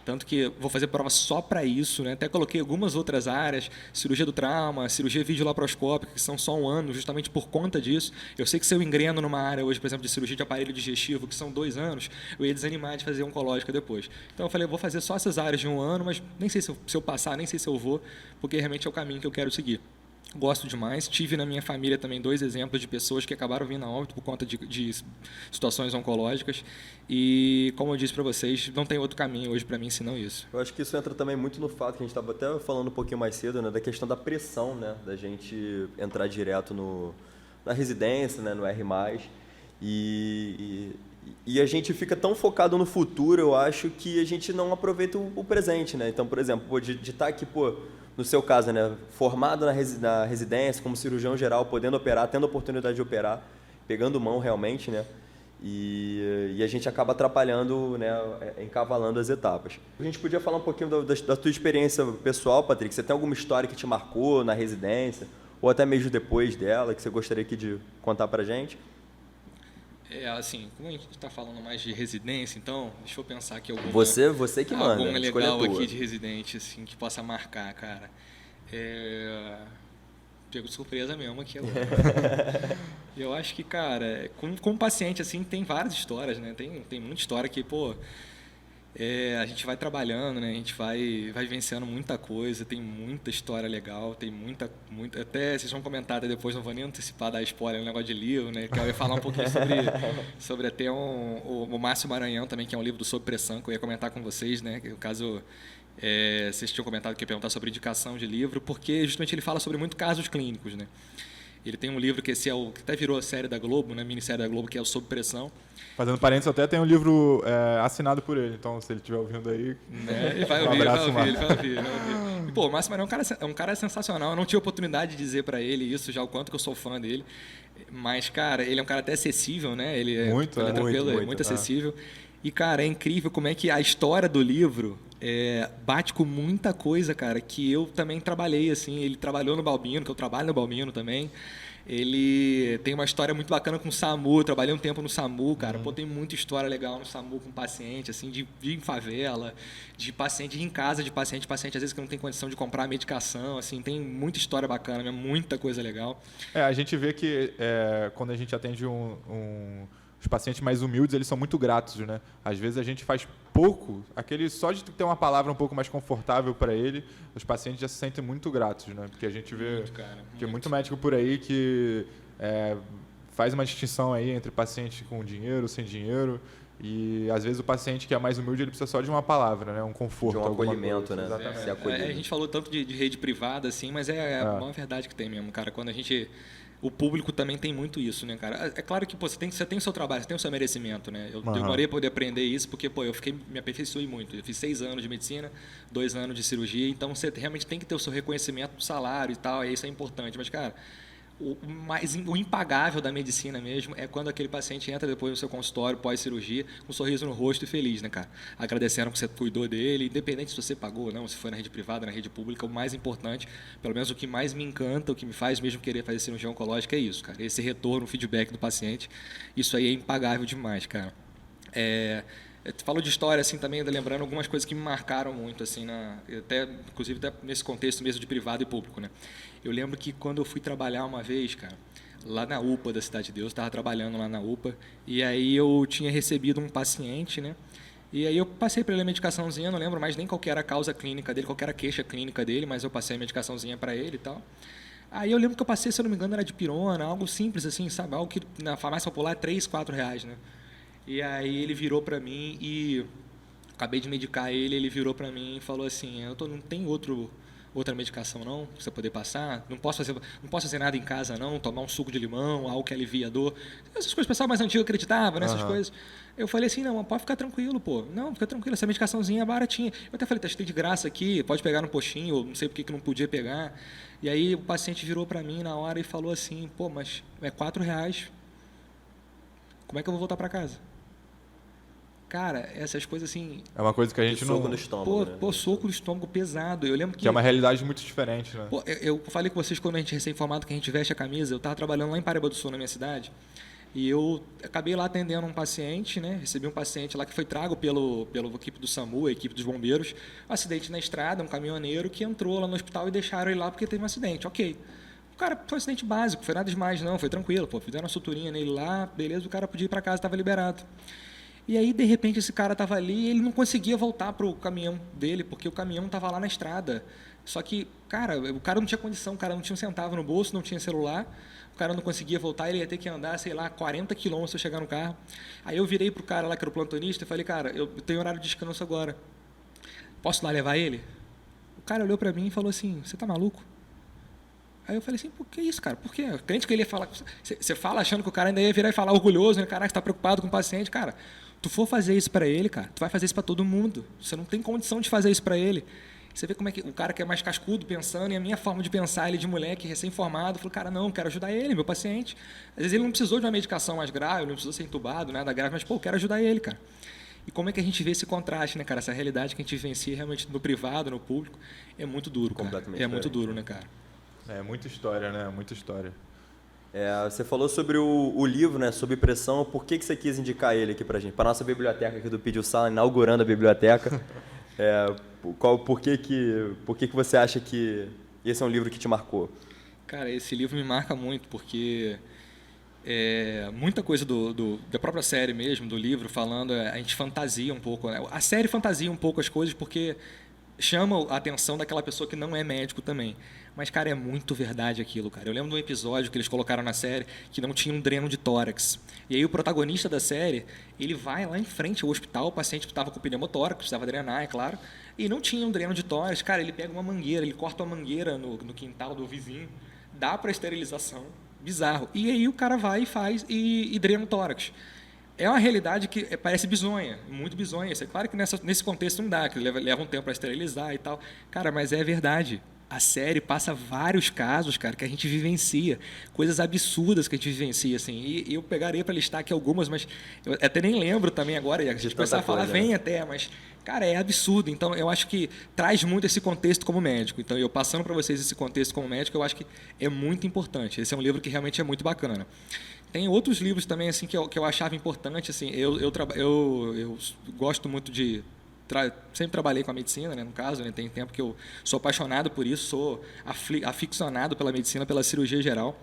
Tanto que vou fazer prova só para isso, né? Até coloquei algumas outras áreas, cirurgia do trauma, cirurgia videolaparoscópica, que são só 1 ano, justamente por conta disso. Eu sei que se eu engreno numa área hoje, por exemplo, de cirurgia de aparelho digestivo, que são 2 anos, eu ia desanimar de fazer oncológica depois. Então eu falei, vou fazer só essas áreas de 1 ano, mas nem sei se eu passar, nem sei se eu vou, porque realmente é o caminho que eu quero seguir. Gosto demais. Tive na minha família também 2 exemplos de pessoas que acabaram vindo a óbito por conta de situações oncológicas. E, como eu disse para vocês, não tem outro caminho hoje para mim senão isso. Eu acho que isso entra também muito no fato que a gente estava até falando um pouquinho mais cedo, né, da questão da pressão, né, da gente entrar direto na residência, né, no R+. E a gente fica tão focado no futuro, eu acho, que a gente não aproveita o presente, né? Então, por exemplo, de estar aqui, no seu caso, né, formado na residência, como cirurgião geral, podendo operar, tendo a oportunidade de operar, pegando mão realmente, né? E a gente acaba atrapalhando, né, encavalando as etapas. A gente podia falar um pouquinho da tua experiência pessoal, Patrick? Você tem alguma história que te marcou na residência, ou até mesmo depois dela, que você gostaria aqui de contar pra gente? Assim, como a gente está falando mais de residência, então, deixa eu pensar aqui alguma... Você que manda, alguma legal aqui de residente, assim, que possa marcar, cara. Pego de surpresa mesmo aqui agora. Eu acho que, cara, como paciente, assim, tem várias histórias, né? Tem muita história que, a gente vai trabalhando, né? A gente vai vivenciando muita coisa, tem muita história legal, tem muita até vocês vão comentar até depois, não vou nem antecipar, dar spoiler, um negócio de livro, né? Que eu ia falar um pouquinho sobre até o Márcio Maranhão também, que é um livro do Sob Pressão, que eu ia comentar com vocês, né? Que, no caso, vocês tinham comentado que ia perguntar sobre indicação de livro, porque justamente ele fala sobre muitos casos clínicos, né? Ele tem um livro que que até virou a série da Globo, né? Minissérie da Globo, que é o Sob Pressão. Fazendo parênteses, até tem um livro assinado por ele, então se ele estiver ouvindo aí... Ele vai ouvir, ele vai ouvir. E, o Márcio Maranhão é um cara sensacional. Eu não tive a oportunidade de dizer para ele isso, já o quanto que eu sou fã dele. Mas, cara, ele é um cara até acessível, né? Ele é tranquilo, muito acessível. E, cara, é incrível como é que a história do livro bate com muita coisa, cara, que eu também trabalhei, assim. Ele trabalhou no Balbino, que eu trabalho no Balbino também. Ele tem uma história muito bacana com o SAMU, eu trabalhei um tempo no SAMU, cara. Tem muita história legal no SAMU com paciente, assim, de em favela, de paciente em casa, de paciente às vezes que não tem condição de comprar medicação, assim, tem muita história bacana, muita coisa legal. A gente vê que quando a gente atende os pacientes mais humildes, eles são muito gratos, né? Às vezes a gente faz pouco, só de ter uma palavra um pouco mais confortável para ele, os pacientes já se sentem muito gratos, né? Porque a gente vê muito médico por aí que faz uma distinção aí entre paciente com dinheiro, sem dinheiro, e às vezes o paciente que é mais humilde, ele precisa só de uma palavra, né? Um conforto. De um acolhimento, né? Exatamente. A gente falou tanto de rede privada, assim, mas a maior verdade que tem mesmo, cara. Quando a gente... O público também tem muito isso, né, cara? É claro que você tem o seu trabalho, você tem o seu merecimento, né? Eu demorei para poder aprender isso porque, eu me aperfeiçoei muito. Eu fiz 6 anos de medicina, 2 anos de cirurgia, então você realmente tem que ter o seu reconhecimento do salário e tal, e isso é importante. Mas, cara, o impagável da medicina mesmo é quando aquele paciente entra depois no seu consultório, pós-cirurgia, com um sorriso no rosto e feliz, né, cara? Agradecendo que você cuidou dele, independente se você pagou ou não, se foi na rede privada, na rede pública, o mais importante, pelo menos o que mais me encanta, o que me faz mesmo querer fazer cirurgia oncológica é isso, cara. Esse retorno, o feedback do paciente, isso aí é impagável demais, cara. Eu falo de história, assim, também, lembrando algumas coisas que me marcaram muito, assim, inclusive até nesse contexto mesmo de privado e público, né? Eu lembro que quando eu fui trabalhar uma vez, cara, lá na UPA da Cidade de Deus, estava trabalhando lá na UPA, e aí eu tinha recebido um paciente, né? E aí eu passei para ele a medicaçãozinha, não lembro mais nem qual que era a causa clínica dele, qual que era a queixa clínica dele, mas eu passei a medicaçãozinha para ele e tal. Aí eu lembro que eu passei, se eu não me engano, era de pirona, algo simples assim, sabe? Algo que na farmácia popular é R$3, R$4, né? E aí ele virou para mim e... Acabei de medicar ele virou para mim e falou assim, não tem outra medicação não, pra você poder passar? Não posso fazer nada em casa não, tomar um suco de limão, algo que alivia a dor. Essas coisas o pessoal mais antigo acreditava, né, essas coisas. Eu falei assim, não, pode ficar tranquilo, pô. Não, fica tranquilo, essa medicaçãozinha é baratinha. Eu até falei, tá de graça aqui, pode pegar no postinho, ou não sei por que não podia pegar. E aí o paciente virou para mim na hora e falou assim, pô, mas é R$4. Como é que eu vou voltar para casa? Cara, essas coisas assim... É uma coisa que a gente não... Soco no estômago, né? Pô, soco no estômago pesado. Eu lembro que é uma realidade muito diferente, né? Pô, eu falei com vocês quando a gente recém-formado que a gente veste a camisa. Eu estava trabalhando lá em Paraíba do Sul, na minha cidade. E eu acabei lá atendendo um paciente, né? Recebi um paciente lá que foi trago pela equipe do SAMU, a equipe dos bombeiros. Um acidente na estrada, um caminhoneiro que entrou lá no hospital e deixaram ele lá porque teve um acidente. Ok. O cara foi um acidente básico, foi nada demais não, foi tranquilo. Pô, fizeram uma suturinha nele lá, beleza, o cara podia ir para casa, estava liberado. E aí, de repente, esse cara estava ali e ele não conseguia voltar para o caminhão dele, porque o caminhão estava lá na estrada. Só que, cara, o cara não tinha condição, o cara não tinha um centavo no bolso, não tinha celular, o cara não conseguia voltar, ele ia ter que andar, sei lá, 40 quilômetros para chegar no carro. Aí eu virei para o cara lá, que era o plantonista, e falei, cara, eu tenho horário de descanso agora. Posso lá levar ele? O cara olhou para mim e falou assim, você tá maluco? Aí eu falei assim, por que isso, cara? Por quê? Crente que ele ia falar... Você fala achando que o cara ainda ia virar e falar orgulhoso, né? Caraca, você está preocupado com o paciente. Cara, tu for fazer isso para ele, cara, tu vai fazer isso para todo mundo. Você não tem condição de fazer isso para ele. Você vê como é que o cara que é mais cascudo pensando, e a minha forma de pensar, ele de moleque, recém-formado, falou, cara, não, quero ajudar ele, meu paciente. Às vezes ele não precisou de uma medicação mais grave, não precisou ser entubado, nada grave, mas, pô, eu quero ajudar ele, cara. E como é que a gente vê esse contraste, né, cara? Essa realidade que a gente vivencia realmente no privado, no público, é muito duro, cara. É muito duro, né, cara? É muita história, né? Muita história. Você falou sobre o livro, né? Sobre pressão. Por que você quis indicar ele aqui pra gente? Para nossa biblioteca aqui do Pediu Sala, inaugurando a biblioteca. Por que você acha que esse é um livro que te marcou? Cara, esse livro me marca muito, porque muita coisa da própria série mesmo, do livro, falando, a gente fantasia um pouco, né? A série fantasia um pouco as coisas, porque chama a atenção daquela pessoa que não é médico também. Mas, cara, é muito verdade aquilo, cara. Eu lembro de um episódio que eles colocaram na série que não tinha um dreno de tórax. E aí o protagonista da série, ele vai lá em frente ao hospital, o paciente estava com pneumotórax, precisava drenar, é claro, e não tinha um dreno de tórax. Cara, ele pega uma mangueira, ele corta uma mangueira no quintal do vizinho, dá para esterilização, bizarro. E aí o cara vai e faz e drena o tórax. É uma realidade que parece bizonha, muito bizonha. É claro que nesse contexto não dá, que leva um tempo para esterilizar e tal. Cara, mas é verdade. A série passa vários casos, cara, que a gente vivencia. Coisas absurdas que a gente vivencia, assim. E eu pegaria para listar aqui algumas, mas eu até nem lembro também agora. E a gente começar a falar, vem até, mas... Cara, é absurdo. Então, eu acho que traz muito esse contexto como médico. Então, eu passando para vocês esse contexto como médico, eu acho que é muito importante. Esse é um livro que realmente é muito bacana. Tem outros livros também assim que eu achava importante. Assim, eu gosto muito de... Sempre trabalhei com a medicina, né, no caso, né, tem tempo que eu sou apaixonado por isso, sou aficionado pela medicina, pela cirurgia geral.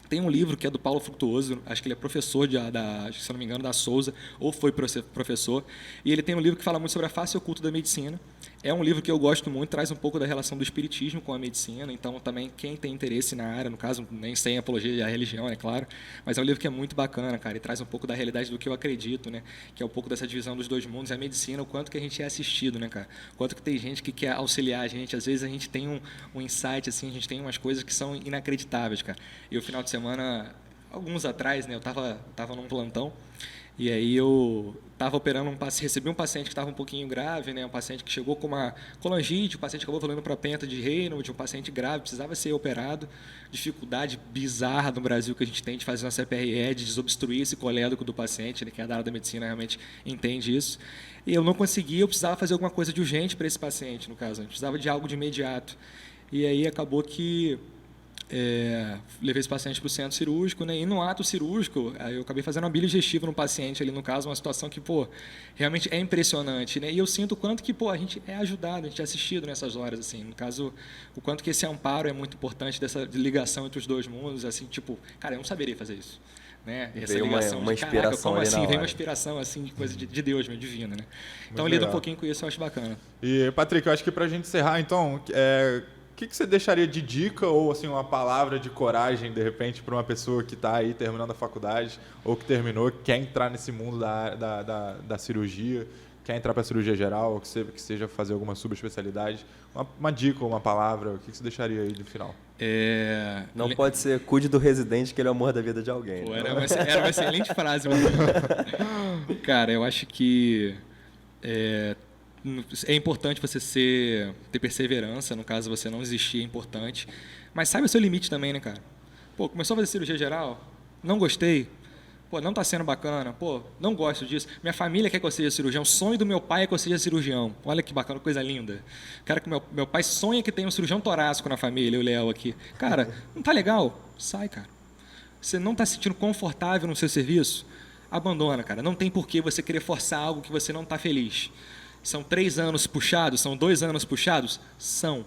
Tem um livro que é do Paulo Frutuoso, acho que ele é professor se não me engano, da Souza, ou foi professor, e ele tem um livro que fala muito sobre a face oculta da medicina. É um livro que eu gosto muito, traz um pouco da relação do espiritismo com a medicina, então também quem tem interesse na área, no caso, nem sem apologia à religião, é claro, mas é um livro que é muito bacana, cara, e traz um pouco da realidade do que eu acredito, né, que é um pouco dessa divisão dos dois mundos, a medicina, o quanto que a gente é assistido, né, cara, o quanto que tem gente que quer auxiliar a gente, às vezes a gente tem um insight, assim, a gente tem umas coisas que são inacreditáveis, cara. E o final de semana, alguns atrás, né, eu tava num plantão, e aí eu estava operando recebi um paciente que estava um pouquinho grave, né? Um paciente que chegou com uma colangite, o paciente acabou evoluindo para penta de Raynaud, um paciente grave, precisava ser operado. Dificuldade bizarra no Brasil que a gente tem de fazer uma CPRE, de desobstruir esse colédoco do paciente, né? Que é da área da medicina realmente entende isso. E eu não conseguia, eu precisava fazer alguma coisa de urgente para esse paciente, no caso. Eu precisava de algo de imediato. E aí acabou que... levei esse paciente para o centro cirúrgico, né? E no ato cirúrgico, eu acabei fazendo uma bile digestiva no paciente ali, no caso, uma situação que, realmente é impressionante, né? E eu sinto o quanto que, a gente é ajudado, a gente é assistido nessas horas, assim, no caso, o quanto que esse amparo é muito importante, dessa ligação entre os dois mundos, assim, cara, eu não saberia fazer isso, né? Essa veio ligação uma inspiração, como ali assim? na hora. Vem uma inspiração, assim, de coisa de Deus, meio divina, né? Então, lido um pouquinho com isso, eu acho bacana. E, Patrick, eu acho que para a gente encerrar, então, o que você deixaria de dica ou assim uma palavra de coragem, de repente, para uma pessoa que está aí terminando a faculdade ou que terminou, que quer entrar nesse mundo da cirurgia? quer entrar para cirurgia geral, ou que seja fazer alguma subespecialidade, uma dica ou uma palavra, o que você deixaria aí no final? Não pode ser cuide do residente que ele é o amor da vida de alguém. Pô, né? era uma excelente frase, meu amigo. Cara, eu acho que é importante você ter perseverança, no caso você não desistir, é importante. Mas saiba o seu limite também, né, cara? Pô, começou a fazer cirurgia geral, não gostei, pô, não tá sendo bacana, pô, não gosto disso. Minha família quer que eu seja cirurgião, o sonho do meu pai é que eu seja cirurgião. Olha que bacana, coisa linda. Quero que meu pai sonha que tenha um cirurgião torácico na família, o Léo aqui. Cara, não tá legal? Sai, cara. Você não tá se sentindo confortável no seu serviço? Abandona, cara. Não tem por que você querer forçar algo que você não tá feliz. São 3 anos puxados? São 2 anos puxados? São.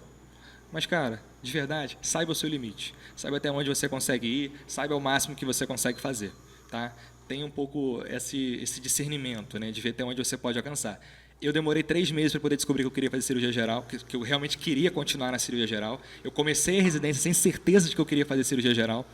Mas, cara, de verdade, saiba o seu limite. Saiba até onde você consegue ir, saiba o máximo que você consegue fazer. Tá? Tenha um pouco esse discernimento, né, de ver até onde você pode alcançar. Eu demorei 3 meses para poder descobrir que eu queria fazer cirurgia geral, que eu realmente queria continuar na cirurgia geral. Eu comecei a residência sem certeza de que eu queria fazer cirurgia geral.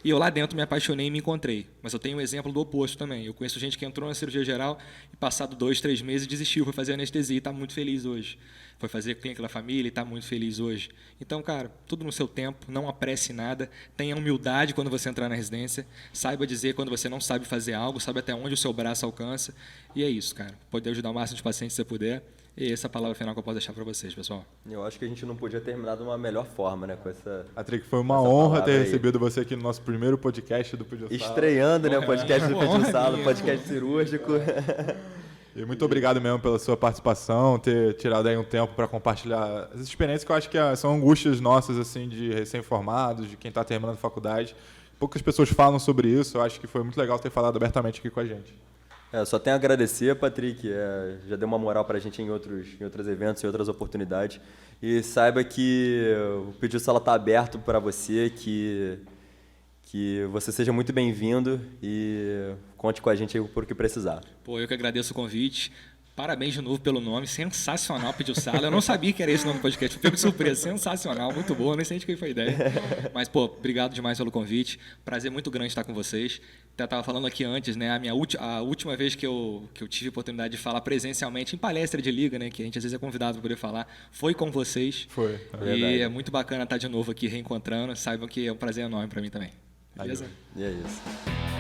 E eu lá dentro me apaixonei e me encontrei. Mas eu tenho um exemplo do oposto também. Eu conheço gente que entrou na cirurgia geral e passado 2, 3 meses desistiu, foi fazer anestesia e está muito feliz hoje. Foi fazer clínica da família e está muito feliz hoje. Então, cara, tudo no seu tempo, não apresse nada, tenha humildade quando você entrar na residência, saiba dizer quando você não sabe fazer algo, sabe até onde o seu braço alcança. E é isso, cara. Pode ajudar o máximo de pacientes que você puder. E essa é a palavra final que eu posso deixar para vocês, pessoal. Eu acho que a gente não podia terminar de uma melhor forma, né? Com essa. Patrick, foi uma honra ter recebido você aqui no nosso primeiro podcast do Pediu Sala. Estreando, né? O podcast do Pediu Sala, o podcast cirúrgico. E muito obrigado mesmo pela sua participação, ter tirado aí um tempo para compartilhar as experiências que eu acho que são angústias nossas, assim, de recém-formados, de quem está terminando a faculdade. Poucas pessoas falam sobre isso, eu acho que foi muito legal ter falado abertamente aqui com a gente. Só tenho a agradecer, Patrick, já deu uma moral para a gente em outros eventos, em outras oportunidades. E saiba que o Pediu Sala está aberto para você, que você seja muito bem-vindo e conte com a gente aí por o que precisar. Pô, eu que agradeço o convite. Parabéns de novo pelo nome, sensacional, Pediu Sala. Eu não sabia que era esse o nome do podcast, fui pego de surpresa, sensacional, muito bom, nem sei de quem foi a ideia. Mas, pô, obrigado demais pelo convite, prazer muito grande estar com vocês. Eu estava falando aqui antes, né, a última vez que eu tive a oportunidade de falar presencialmente em palestra de liga, né, que a gente às vezes é convidado para poder falar, foi com vocês. Foi, e é muito bacana estar de novo aqui reencontrando, saibam que é um prazer enorme para mim também. Beleza? E é isso.